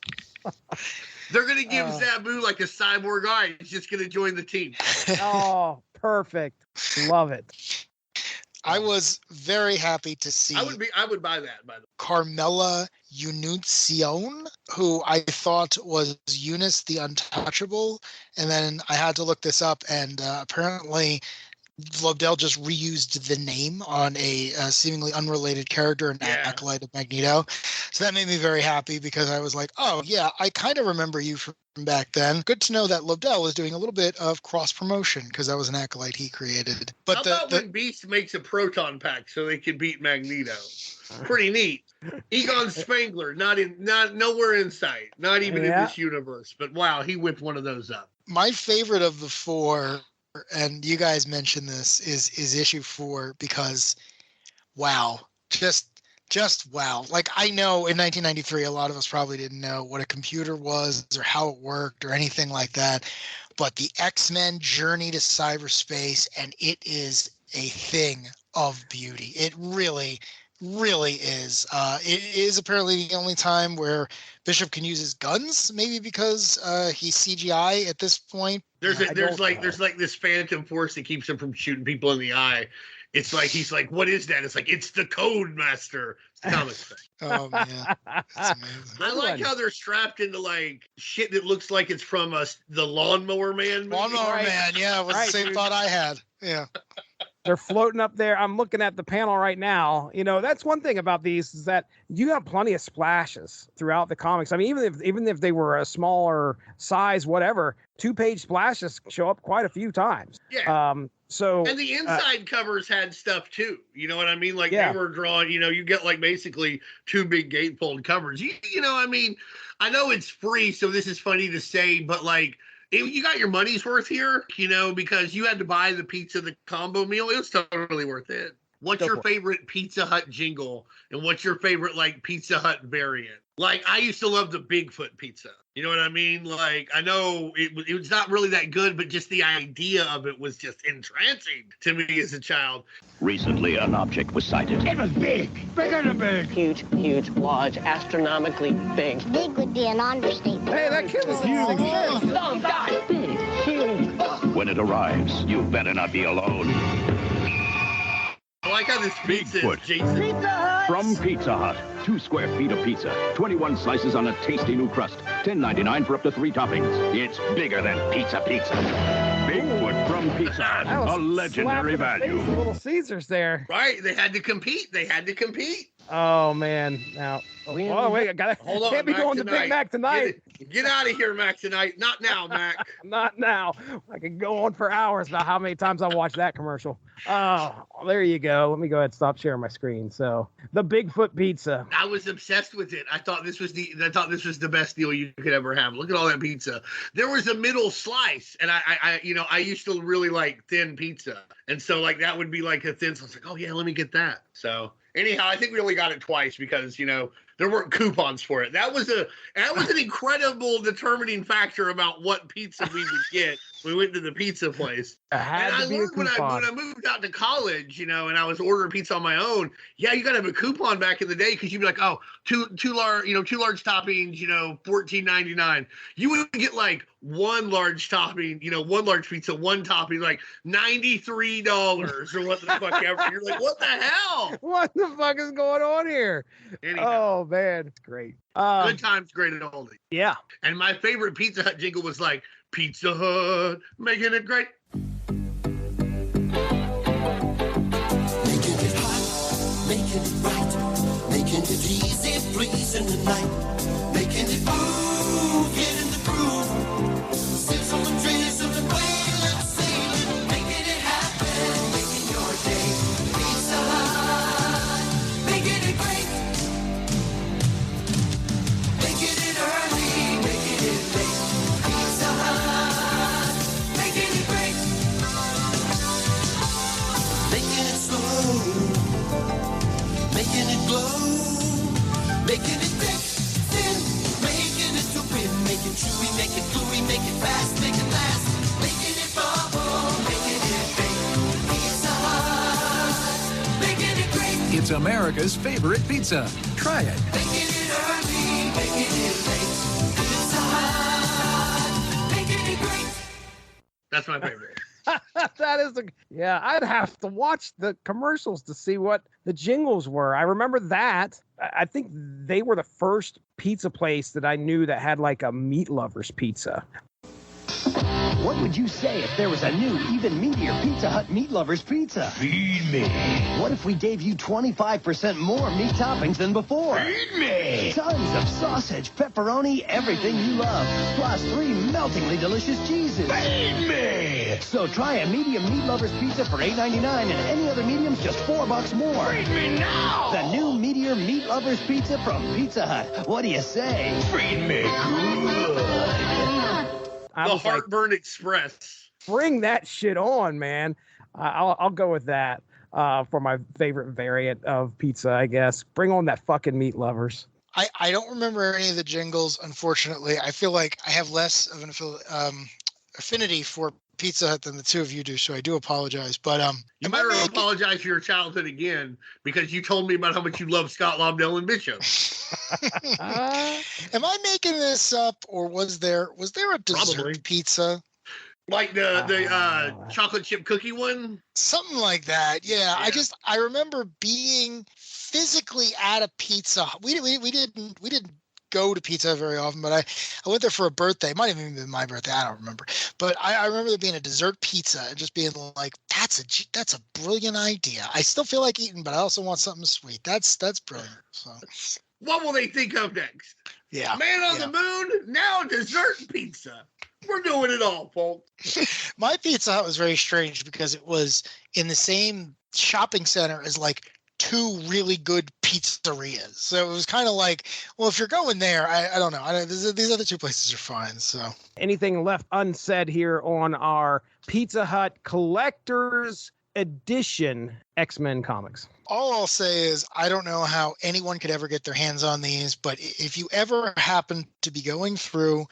Speaker 3: They're going to give Sabu like a cyborg eye. He's just going to join the team.
Speaker 7: Oh, perfect. Love it.
Speaker 6: I was very happy to see.
Speaker 3: I would buy that, by the way.
Speaker 6: Carmela Ununcion, who I thought was Eunice the Untouchable, and then I had to look this up, and apparently Lobdell just reused the name on a seemingly unrelated character, an acolyte of Magneto. So that made me very happy because I was like, oh yeah, I kind of remember you from back then. Good to know that Lobdell was doing a little bit of cross promotion because that was an acolyte he created. But
Speaker 3: how about when Beast makes a proton pack so they can beat Magneto? Pretty neat. Egon Spangler, not nowhere in sight, not even in this universe. But wow, he whipped one of those up.
Speaker 6: My favorite of the 4, and you guys mentioned this, is issue 4 because wow, just wow. Like, I know in 1993 a lot of us probably didn't know what a computer was or how it worked or anything like that, but the X-Men journey to cyberspace, and it is a thing of beauty. It really is. It is apparently the only time where Bishop can use his guns, maybe because he's CGI at this point.
Speaker 3: There's like this phantom force that keeps him from shooting people in the eye. It's like he's like, what is that? It's like, it's the Code Master. It's the comic thing.
Speaker 6: Oh man, that's amazing.
Speaker 3: I like how they're strapped into like shit that looks like it's from the Lawnmower Man movie.
Speaker 6: Lawnmower Man, yeah, was the same thought I had. Yeah.
Speaker 7: They're floating up there. I'm looking at the panel right now. You know, that's one thing about these is that you have plenty of splashes throughout the comics. I mean, even if they were a smaller size, whatever, 2-page splashes show up quite a few times.
Speaker 3: Yeah.
Speaker 7: And
Speaker 3: the inside covers had stuff too. You know what I mean? Like they were drawing, you get like basically 2 big gatefold covers. You know, I mean, I know it's free, so this is funny to say, but like, you got your money's worth here, because you had to buy the pizza, the combo meal. It was totally worth it. What's your favorite Pizza Hut jingle? And what's your favorite, like, Pizza Hut variant? Like, I used to love the Bigfoot pizza. You know what I mean? Like, I know it was not really that good, but just the idea of it was just entrancing to me as a child.
Speaker 8: Recently, an object was sighted.
Speaker 9: It was big. Bigger than big.
Speaker 10: Huge, large, astronomically big.
Speaker 11: Big would be an understatement.
Speaker 7: Hey, that kid was huge.
Speaker 10: Long guy. Big, huge.
Speaker 8: When it arrives, you better not be alone.
Speaker 3: I like how this pizza is Jason.
Speaker 8: Pizza Hut! From Pizza Hut. 2 square feet of pizza. 21 slices on a tasty new crust. $10.99 for up to 3 toppings. It's bigger than pizza. Bigfoot from Pizza Hut. A legendary value.
Speaker 7: Little Caesars there.
Speaker 3: Right. They had to compete.
Speaker 7: Oh, man. Now, wait,
Speaker 3: Hold on,
Speaker 7: can't be
Speaker 3: Mac
Speaker 7: going
Speaker 3: tonight.
Speaker 7: to Big Mac tonight.
Speaker 3: Get out of here, Mac, tonight. Not now, Mac.
Speaker 7: Not now. I could go on for hours about how many times I watched that commercial. Oh, there you go. Let me go ahead and stop sharing my screen. So, the Bigfoot pizza.
Speaker 3: I was obsessed with it. I thought this was the best deal you could ever have. Look at all that pizza. There was a middle slice, and I used to really like thin pizza, and so like that would be like a thin. So I was like, oh yeah, let me get that. So anyhow, I think we only got it twice because there weren't coupons for it. That was an incredible determining factor about what pizza we would get. We went to the pizza place.
Speaker 7: And I
Speaker 3: learned when I moved out to college, and I was ordering pizza on my own. Yeah, you got to have a coupon back in the day because you'd be like, oh, two large toppings, $14.99. You would get like 1 large topping, 1 large pizza, 1 topping, like $93 or what the fuck ever. You're like, what the hell?
Speaker 7: What the fuck is going on here?
Speaker 3: Anyhow.
Speaker 7: Oh man, it's great.
Speaker 3: Good times, great and oldie.
Speaker 7: Yeah.
Speaker 3: And my favorite Pizza Hut jingle was like, Pizza Hut, making it great.
Speaker 12: Making it hot, making it right, making Making it easy, pleasing tonight. Making it move, get in the groove. Sizzle and drizzle and wail and sail. Making it happen, making your day. Pizza Hut, making it great. Making it early, making it late. Pizza Hut, making it great. Making it slow, making it glow, making it thick, thin, making it to win, make it chewy, make it gluey, make it fast, make it last, making it bubble, making it big. Pizza Hut, making it great.
Speaker 13: It's America's favorite pizza. Try it.
Speaker 12: Making it early, making it late. Pizza Hut, making it great.
Speaker 3: That's my favorite.
Speaker 7: That is yeah, I'd have to watch the commercials to see what the jingles were. I remember that. I think they were the first pizza place that I knew that had like a meat lovers pizza.
Speaker 14: What would you say if there was a new, even meatier Pizza Hut Meat Lovers pizza?
Speaker 8: Feed me.
Speaker 14: What if we gave you 25% more meat toppings than before?
Speaker 8: Feed me.
Speaker 14: Tons of sausage, pepperoni, everything you love, plus 3 meltingly delicious cheeses.
Speaker 8: Feed me.
Speaker 14: So try a medium Meat Lovers pizza for $8.99 and any other medium's just $4 more.
Speaker 8: Feed me now.
Speaker 14: The new meatier Meat Lovers pizza from Pizza Hut. What do you say?
Speaker 8: Feed me good.
Speaker 3: The Heartburn Express.
Speaker 7: Bring that shit on, man. I'll go with that for my favorite variant of pizza, I guess. Bring on that fucking meat lovers.
Speaker 6: I don't remember any of the jingles, unfortunately. I feel like I have less of an affinity for Pizza Hut than the two of you do, so I do apologize. But
Speaker 3: you better apologize for your childhood again, because you told me about how much you love Scott Lobdell and Bishop.
Speaker 6: Am I making this up, or was there a dessert pizza?
Speaker 3: Like the chocolate chip cookie one?
Speaker 6: Something like that. Yeah. I remember being physically at a Pizza Hut. We didn't go to Pizza Hut very often, but I went there for a birthday. It might have even been my birthday. I don't remember. But I remember there being a dessert pizza and just being like, that's a brilliant idea. I still feel like eating, but I also want something sweet. That's brilliant. So
Speaker 3: what will they think of next?
Speaker 6: Yeah.
Speaker 3: Man on the moon, now dessert pizza. We're doing it all, folks.
Speaker 6: My Pizza Hut was very strange because it was in the same shopping center as like 2 really good pizzerias. So it was kind of like, well, if you're going there, I don't know. These other 2 places are fine. So
Speaker 7: anything left unsaid here on our Pizza Hut Collector's Edition X-Men comics?
Speaker 6: All I'll say is I don't know how anyone could ever get their hands on these, but if you ever happen to be going through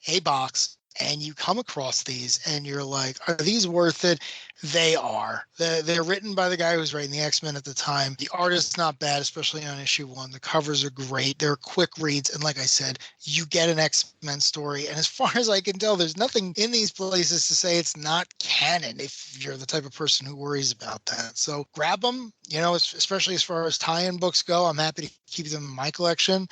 Speaker 6: a box and you come across these and you're like, are these worth it? They are. They're written by the guy who was writing the X-Men at the time. The art is not bad, especially on issue 1. The covers are great. They're quick reads. And like I said, you get an X-Men story. And as far as I can tell, there's nothing in these places to say it's not canon if you're the type of person who worries about that. So grab them, especially as far as tie-in books go. I'm happy to keep them in my collection,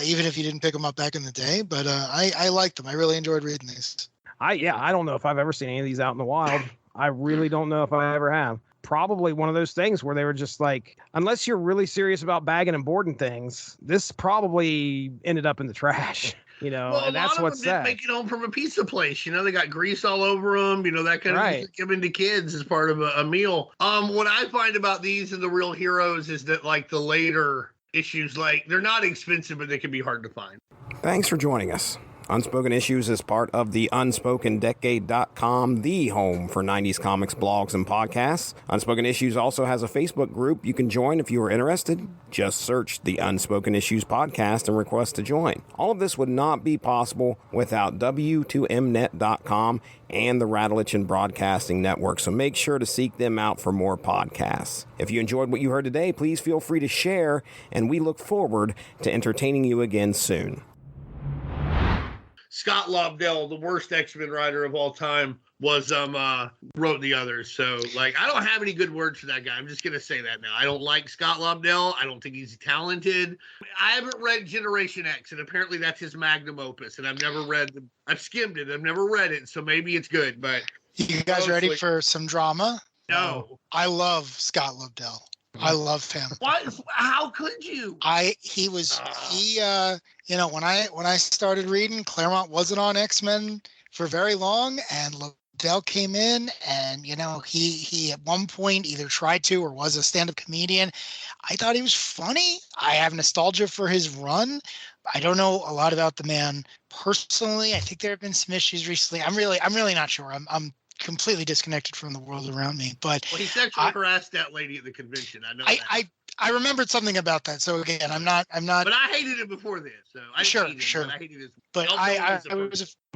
Speaker 6: even if you didn't pick them up back in the day. But I like them. I really enjoyed reading these.
Speaker 7: I don't know if I've ever seen any of these out in the wild. I really don't know if I ever have. Probably one of those things where they were just like, unless you're really serious about bagging and boarding things, this probably ended up in the trash.
Speaker 3: Well,
Speaker 7: and that's what's sad.
Speaker 3: Didn't make it home from a pizza place. They got grease all over them. That kind of thing given to kids as part of a meal. What I find about these and the real heroes is that like the later issues, like they're not expensive, but they can be hard to find.
Speaker 1: Thanks for joining us. Unspoken Issues is part of the UnspokenDecade.com, the home for 90s comics, blogs, and podcasts. Unspoken Issues also has a Facebook group you can join if you are interested. Just search the Unspoken Issues podcast and request to join. All of this would not be possible without W2Mnet.com and the Rattleitch Broadcasting Network, so make sure to seek them out for more podcasts. If you enjoyed what you heard today, please feel free to share, and we look forward to entertaining you again soon.
Speaker 3: Scott Lobdell, the worst X-Men writer of all time, wrote the others. So, I don't have any good words for that guy. I'm just going to say that now. I don't like Scott Lobdell. I don't think he's talented. I haven't read Generation X, and apparently that's his magnum opus, and I've never read them. I've skimmed it. I've never read it, so maybe it's good, but...
Speaker 6: You guys ready for some drama?
Speaker 3: No.
Speaker 6: I love Scott Lobdell. I love him.
Speaker 3: What? How could you?
Speaker 6: When I started reading, Claremont wasn't on X-Men for very long, and Lobdell came in, and he at one point either tried to or was a stand-up comedian. I thought he was funny. I have nostalgia for his run. I don't know a lot about the man personally. I think there have been some issues recently. I'm really not sure. I'm completely disconnected from the world around me. But
Speaker 3: he sexually harassed that lady at the convention. I know that.
Speaker 6: I remembered something about that. So again, I'm not.
Speaker 3: But I hated it before this. So I
Speaker 6: sure.
Speaker 3: But I hated it.
Speaker 6: But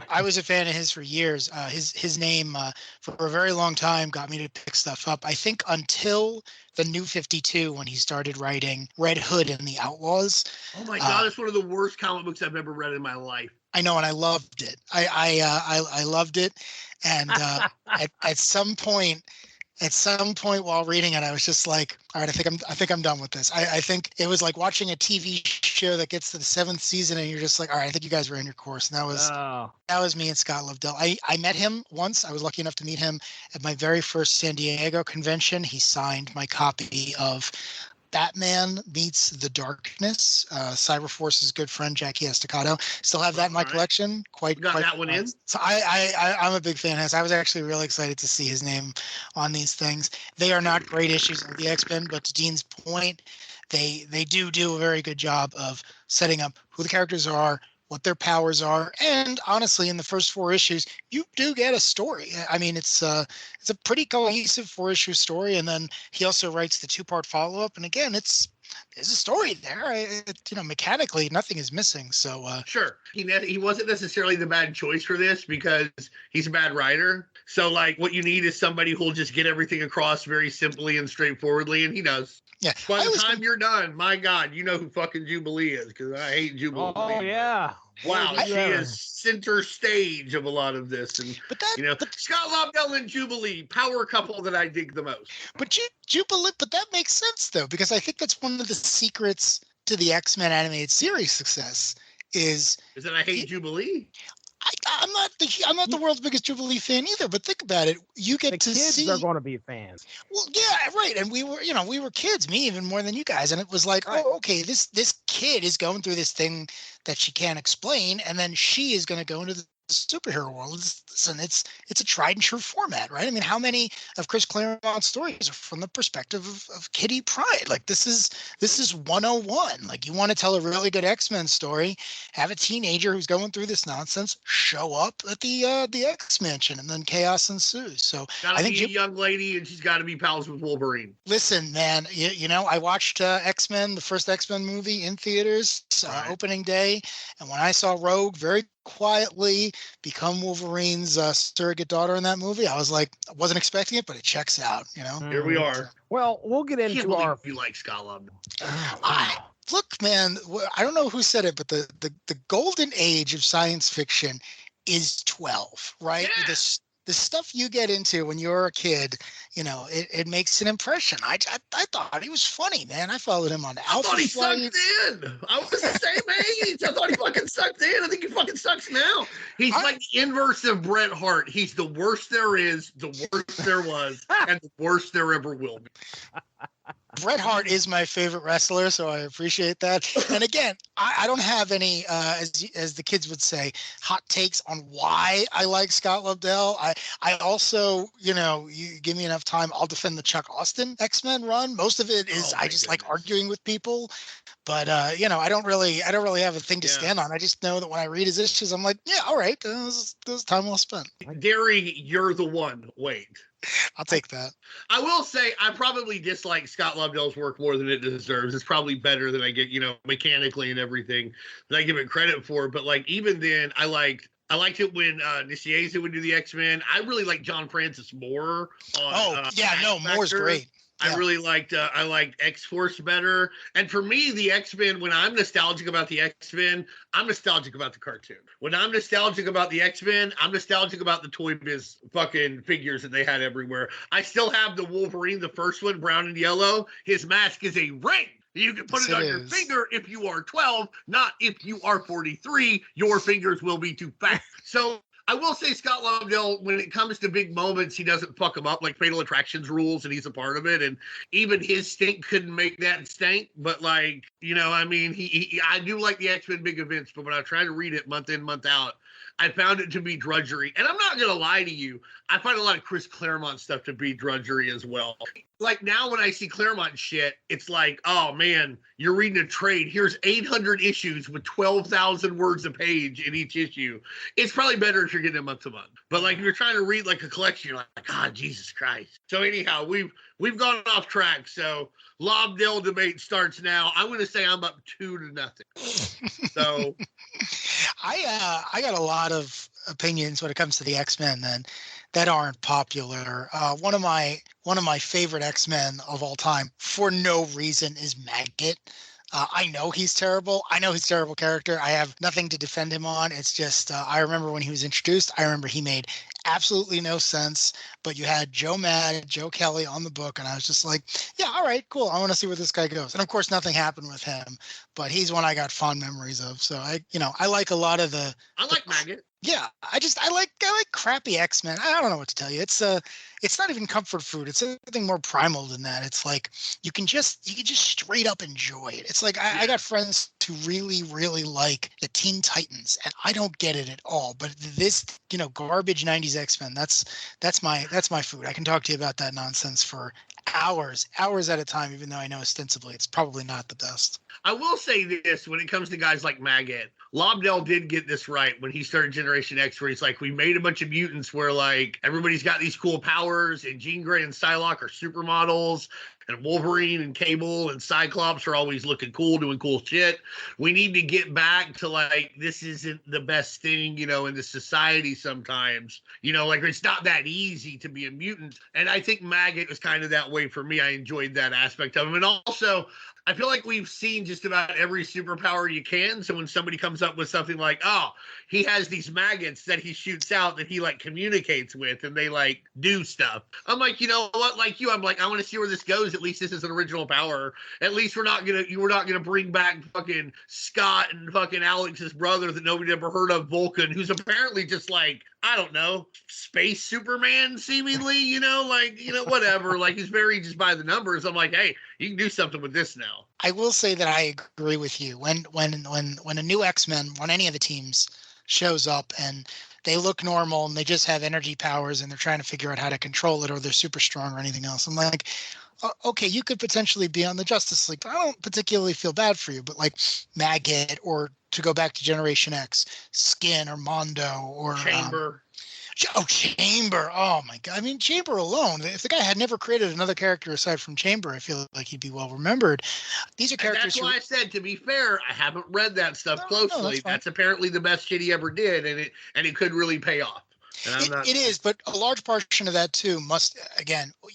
Speaker 6: I was a fan of his for years. His name for a very long time got me to pick stuff up. I think until the New 52 when he started writing Red Hood and the Outlaws.
Speaker 3: Oh my God, it's one of the worst comic books I've ever read in my life.
Speaker 6: I know, and I loved it. I loved it, and at some point while reading it, I was just like, all right, I think I'm done with this. I think it was like watching a TV show that gets to the 7th season, and you're just like, all right, I think you guys ran your course. And that was me and Scott Lobdell. I met him once. I was lucky enough to meet him at my very first San Diego convention. He signed my copy of Batman Meets the Darkness, Cyberforce's good friend Jackie Estacado. Still have that in my collection. Quite
Speaker 3: that one in.
Speaker 6: So I'm a big fan of his. I was actually really excited to see his name on these things. They are not great issues of the X-Men, but to Dean's point, they do a very good job of setting up who the characters are, what their powers are, and honestly, in the first 4 issues, you do get a story. I mean, it's a pretty cohesive 4-issue story, and then he also writes the 2-part follow-up, and again, there's a story there. Mechanically, nothing is missing. So
Speaker 3: sure, he wasn't necessarily the bad choice for this because he's a bad writer. So like, what you need is somebody who'll just get everything across very simply and straightforwardly, and he does.
Speaker 6: Yeah.
Speaker 3: By the time you're done, my God, you know who fucking Jubilee is, because I hate Jubilee.
Speaker 7: Oh yeah.
Speaker 3: Wow, she is center stage of a lot of this, and Scott Lobdell and Jubilee, power couple that I dig the most.
Speaker 6: But Jubilee, but that makes sense though, because I think that's one of the secrets to the X-Men animated series success is
Speaker 3: that I hate Jubilee.
Speaker 6: I'm not the world's biggest Jubilee fan either, but think about it. You get to see.
Speaker 7: Kids are going to be fans.
Speaker 6: Well, yeah, right. And we were kids, me even more than you guys. And it was like, oh, okay, this kid is going through this thing that she can't explain, and then she is going to go into the superhero world. Listen, it's a tried and true format, right? I mean, how many of Chris Claremont's stories are from the perspective of Kitty Pryde? Like this is 101. Like, you want to tell a really good X-Men story, have a teenager who's going through this nonsense show up at the X Mansion, and then chaos ensues. So
Speaker 3: I think a young lady, and she's got to be pals with Wolverine.
Speaker 6: Listen, man, I watched X-Men, the first X-Men movie in theaters opening day, and when I saw Rogue very quietly become Wolverine's surrogate daughter in that movie, I was like, I wasn't expecting it, but it checks out.
Speaker 3: Here we are.
Speaker 7: Well, we'll get into our.
Speaker 3: You like Scott Lobdell.
Speaker 6: Look, man, I don't know who said it, but the golden age of science fiction is 12, right?
Speaker 3: Yeah.
Speaker 6: The stuff you get into when you're a kid, it makes an impression. I thought he was funny, man. I followed him on Alpha.
Speaker 3: I thought he sucked in. I was the same age. I thought he fucking sucked in. I think he fucking sucks now. He's like the inverse of Bret Hart. He's the worst there is, the worst there was, and the worst there ever will be.
Speaker 6: Bret Hart is my favorite wrestler, so I appreciate that. And again, I don't have any, as the kids would say, hot takes on why I like Scott Lobdell. I also, you give me enough time, I'll defend the Chuck Austin X-Men run. Most of it is I just like arguing with people, but I don't really have a thing to stand on. I just know that when I read his issues, I'm like, yeah, all right, this is time well spent.
Speaker 3: Darry, you're the one. Wait.
Speaker 6: I'll take that.
Speaker 3: I will say I probably dislike Scott Lobdell's work more than it deserves. It's probably better than I get, mechanically and everything that I give it credit for. But like, even then, I liked it when Nicieza would do the X-Men. I really like John Francis more.
Speaker 6: Moore's great.
Speaker 3: I really liked X-Force better. And for me, the X-Men, when I'm nostalgic about the X-Men, I'm nostalgic about the cartoon. When I'm nostalgic about the X-Men, I'm nostalgic about the Toy Biz fucking figures that they had everywhere. I still have the Wolverine, the first one, brown and yellow. His mask is a ring. You can put it on your finger if you are 12, not if you are 43. Your fingers will be too fat. So I will say Scott Lobdell, when it comes to big moments, he doesn't fuck them up like Fatal Attractions rules, and he's a part of it. And even his stink couldn't make that stink. But like, you know, I mean, I do like the X-Men big events, but when I try to read it month in, month out, I found it to be drudgery. And I'm not going to lie to you. I find a lot of Chris Claremont stuff to be drudgery as well. Like now when I see Claremont shit, it's like, oh man, you're reading a trade. Here's 800 issues with 12,000 words a page in each issue. It's probably better if you're getting it month to month. But like if you're trying to read like a collection, you're like, God, Jesus Christ. So anyhow, we've gone off track. So Lobdell debate starts now. I'm going to say I'm up 2-0. So
Speaker 6: I got a lot of opinions when it comes to the X-Men then that aren't popular. One of my favorite X-Men of all time for no reason is Maggot. I know he's terrible. I know he's a terrible character. I have nothing to defend him on. It's just I remember when he was introduced, I remember he made absolutely no sense, but you had Joe Kelly on the book, and I was just like, yeah, all right, cool. I want to see where this guy goes. And of course, nothing happened with him, but he's one I got fond memories of. So I like a lot of the.
Speaker 3: I like Maggot.
Speaker 6: Yeah, I like crappy X-Men. I don't know what to tell you. It's not even comfort food. It's something more primal than that. It's like you can just straight up enjoy it. It's like I got friends who really, really like the Teen Titans, and I don't get it at all. But this, garbage 90s X-Men, that's my food. I can talk to you about that nonsense for hours at a time, even though I know ostensibly it's probably not the best.
Speaker 3: I will say this, when it comes to guys like Maggot, Lobdell did get this right when he started Generation X, where he's like, we made a bunch of mutants where like everybody's got these cool powers, and Jean Grey and Psylocke are supermodels, and Wolverine and Cable and Cyclops are always looking cool, doing cool shit. We need to get back to like, this isn't the best thing, in the society sometimes. Like it's not that easy to be a mutant. And I think Maggot was kind of that way for me. I enjoyed that aspect of him. And also, I feel like we've seen just about every superpower you can. So when somebody comes up with something like, oh, he has these maggots that he shoots out that he like communicates with, and they like do stuff. I'm like, you know what? Like you, I'm like, I want to see where this goes. At least this is an original power. At least we're not gonna bring back fucking Scott and fucking Alex's brother that nobody ever heard of, Vulcan, who's apparently just like, I don't know, space Superman seemingly, whatever. Like he's very just by the numbers. I'm like, hey, you can do something with this now.
Speaker 6: I will say that I agree with you. When a new X-Men on any of the teams shows up and they look normal and they just have energy powers and they're trying to figure out how to control it, or they're super strong or anything else, I'm like, okay, you could potentially be on the Justice League, but I don't particularly feel bad for you. But like Maggot, or to go back to Generation X, Skin or Mondo or
Speaker 3: Chamber.
Speaker 6: Chamber. Oh my God. I mean, Chamber alone, if the guy had never created another character aside from Chamber, I feel like he'd be well remembered. These are characters.
Speaker 3: And that's why I said, to be fair, I haven't read that stuff closely. That's apparently the best shit he ever did, and it could really pay off.
Speaker 6: It is, but a large portion of that too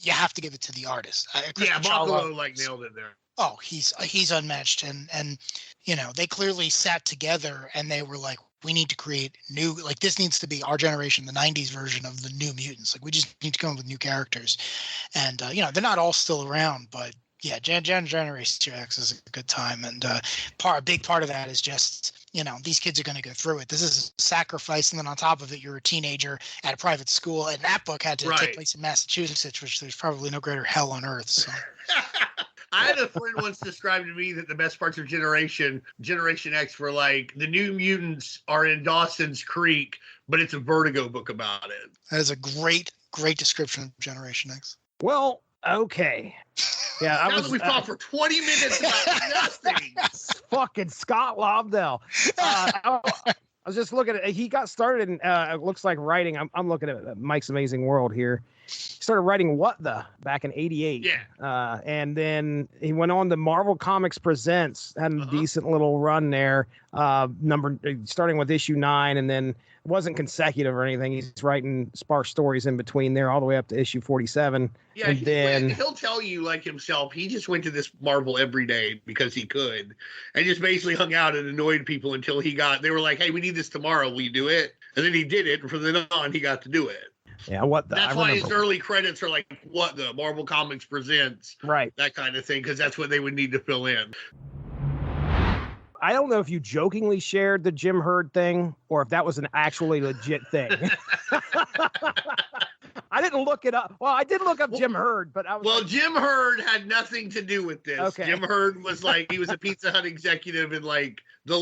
Speaker 6: you have to give it to the artist.
Speaker 3: Bocalo nailed it there.
Speaker 6: Oh, he's unmatched, and they clearly sat together and they were like, we need to create new, like this needs to be our generation, the 90s version of the New Mutants. Like we just need to come up with new characters, and they're not all still around, but yeah, Generation X is a good time, and a big part of that is just these kids are going to go through it. This is a sacrifice, and then on top of it, you're a teenager at a private school, and that book had to take place in Massachusetts, which there's probably no greater hell on earth. So.
Speaker 3: I had a friend once describe to me that the best parts of Generation X were like, the New Mutants are in Dawson's Creek, but it's a Vertigo book about it.
Speaker 6: That is a great description of Generation X.
Speaker 7: Well, okay. Yeah,
Speaker 3: we talked for 20 minutes about nothing.
Speaker 7: Fucking Scott Lobdell. I was just looking at it. He got started in, it looks like writing. I'm looking at Mike's Amazing World here. He started writing What The back in 88.
Speaker 3: Yeah.
Speaker 7: And then he went on to Marvel Comics Presents, had a decent little run there. Starting with issue 9, and then it wasn't consecutive or anything. He's writing sparse stories in between there all the way up to issue 47.
Speaker 3: Yeah, and he'll tell you like himself, he just went to this Marvel every day because he could, and just basically hung out and annoyed people until they were like, hey, we need this tomorrow, will you do it? And then he did it, and from then on he got to do it.
Speaker 7: Yeah,
Speaker 3: That's why his early credits are like What The Marvel Comics Presents,
Speaker 7: right?
Speaker 3: That kind of thing, because that's what they would need to fill in.
Speaker 7: I don't know if you jokingly shared the Jim Hurd thing or if that was an actually legit thing. I didn't look it up. Well, I did look up Jim Hurd, but I was
Speaker 3: Well, Jim Hurd had nothing to do with this.
Speaker 7: Okay.
Speaker 3: Jim Hurd was like, he was a Pizza Hut executive in like the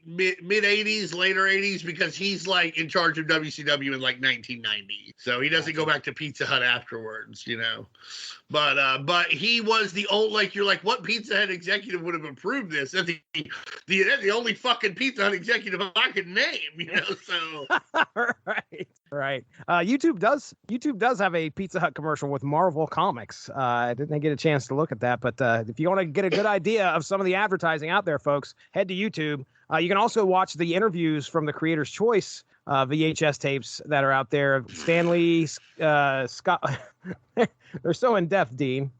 Speaker 3: mid 80s, later 80s, because he's like in charge of WCW in like 1990. So he doesn't go back to Pizza Hut afterwards, you know. But he was the old, like, you're like, what Pizza Hut executive would have approved this? That's the only fucking Pizza Hut executive I could name, you know. So
Speaker 7: right. YouTube does have a Pizza Hut commercial with Marvel Comics. I didn't get a chance to look at that, but if you want to get a good idea of some of the advertising out there, folks, head to YouTube. You can also watch the interviews from the Creator's Choice VHS tapes that are out there. Stanley, Scott, they're so in depth, Dean.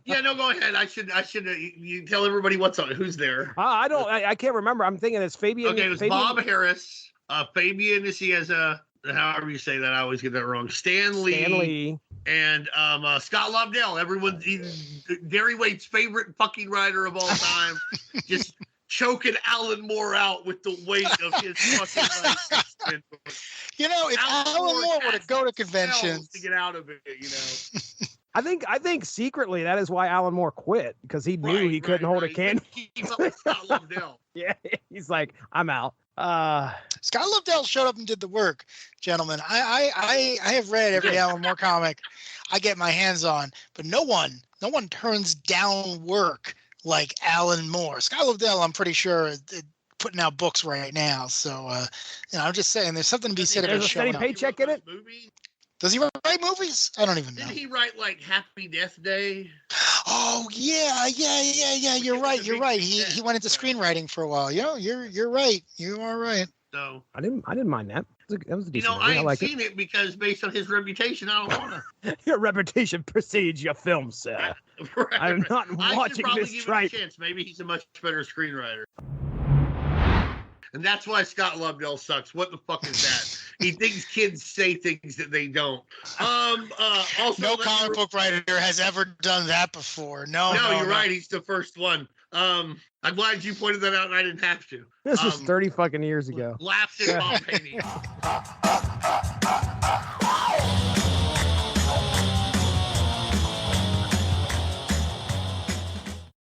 Speaker 3: Yeah, no, go ahead. I should. You tell everybody who's there.
Speaker 7: I can't remember. I'm thinking it's Fabian.
Speaker 3: Okay, it was Bob Harris. Fabian is he as a however you say that. I always get that wrong. Stanley. And Scott Lobdell. Darry Waite's favorite fucking writer of all time. Just choking Alan Moore out with the weight of his fucking life.
Speaker 6: You know, if Alan Moore were to go to conventions
Speaker 3: to get out of it, you know.
Speaker 7: I think secretly that is why Alan Moore quit, because he knew he couldn't hold a candle.
Speaker 3: Keep up with Scott Lobdell.
Speaker 7: Yeah, he's like, I'm out.
Speaker 6: Scott Lobdell showed up and did the work, gentlemen. I have read every Alan Moore comic I get my hands on, but no one turns down work like Alan Moore. Scott Lobdell, I'm pretty sure, putting out books right now. So, I'm just saying, there's something to be said about showing up.
Speaker 7: There's a steady paycheck in it.
Speaker 6: Does he write movies? I don't even know.
Speaker 3: Didn't he write like Happy Death Day?
Speaker 6: Oh yeah. You're right. He went into screenwriting for a while. You know, you're right. You are right.
Speaker 3: So
Speaker 7: I didn't mind that. That was a decent
Speaker 3: I
Speaker 7: movie.
Speaker 3: ain't
Speaker 7: like
Speaker 3: seen it because based on his reputation, I don't want to.
Speaker 7: Your reputation precedes your film, sir.
Speaker 3: Right.
Speaker 7: I'm not watching
Speaker 3: probably
Speaker 7: this
Speaker 3: give
Speaker 7: tripe.
Speaker 3: him a chance. Maybe he's a much better screenwriter. And that's why Scott Lobdell sucks. What the fuck is that? He thinks kids say things that they don't. Also,
Speaker 6: no comic book writer has ever done that before. No,
Speaker 3: you're right. He's the first one. I'm glad you pointed that out and I didn't have to.
Speaker 7: This was 30 fucking years ago.
Speaker 3: Laughs at Bob Haney.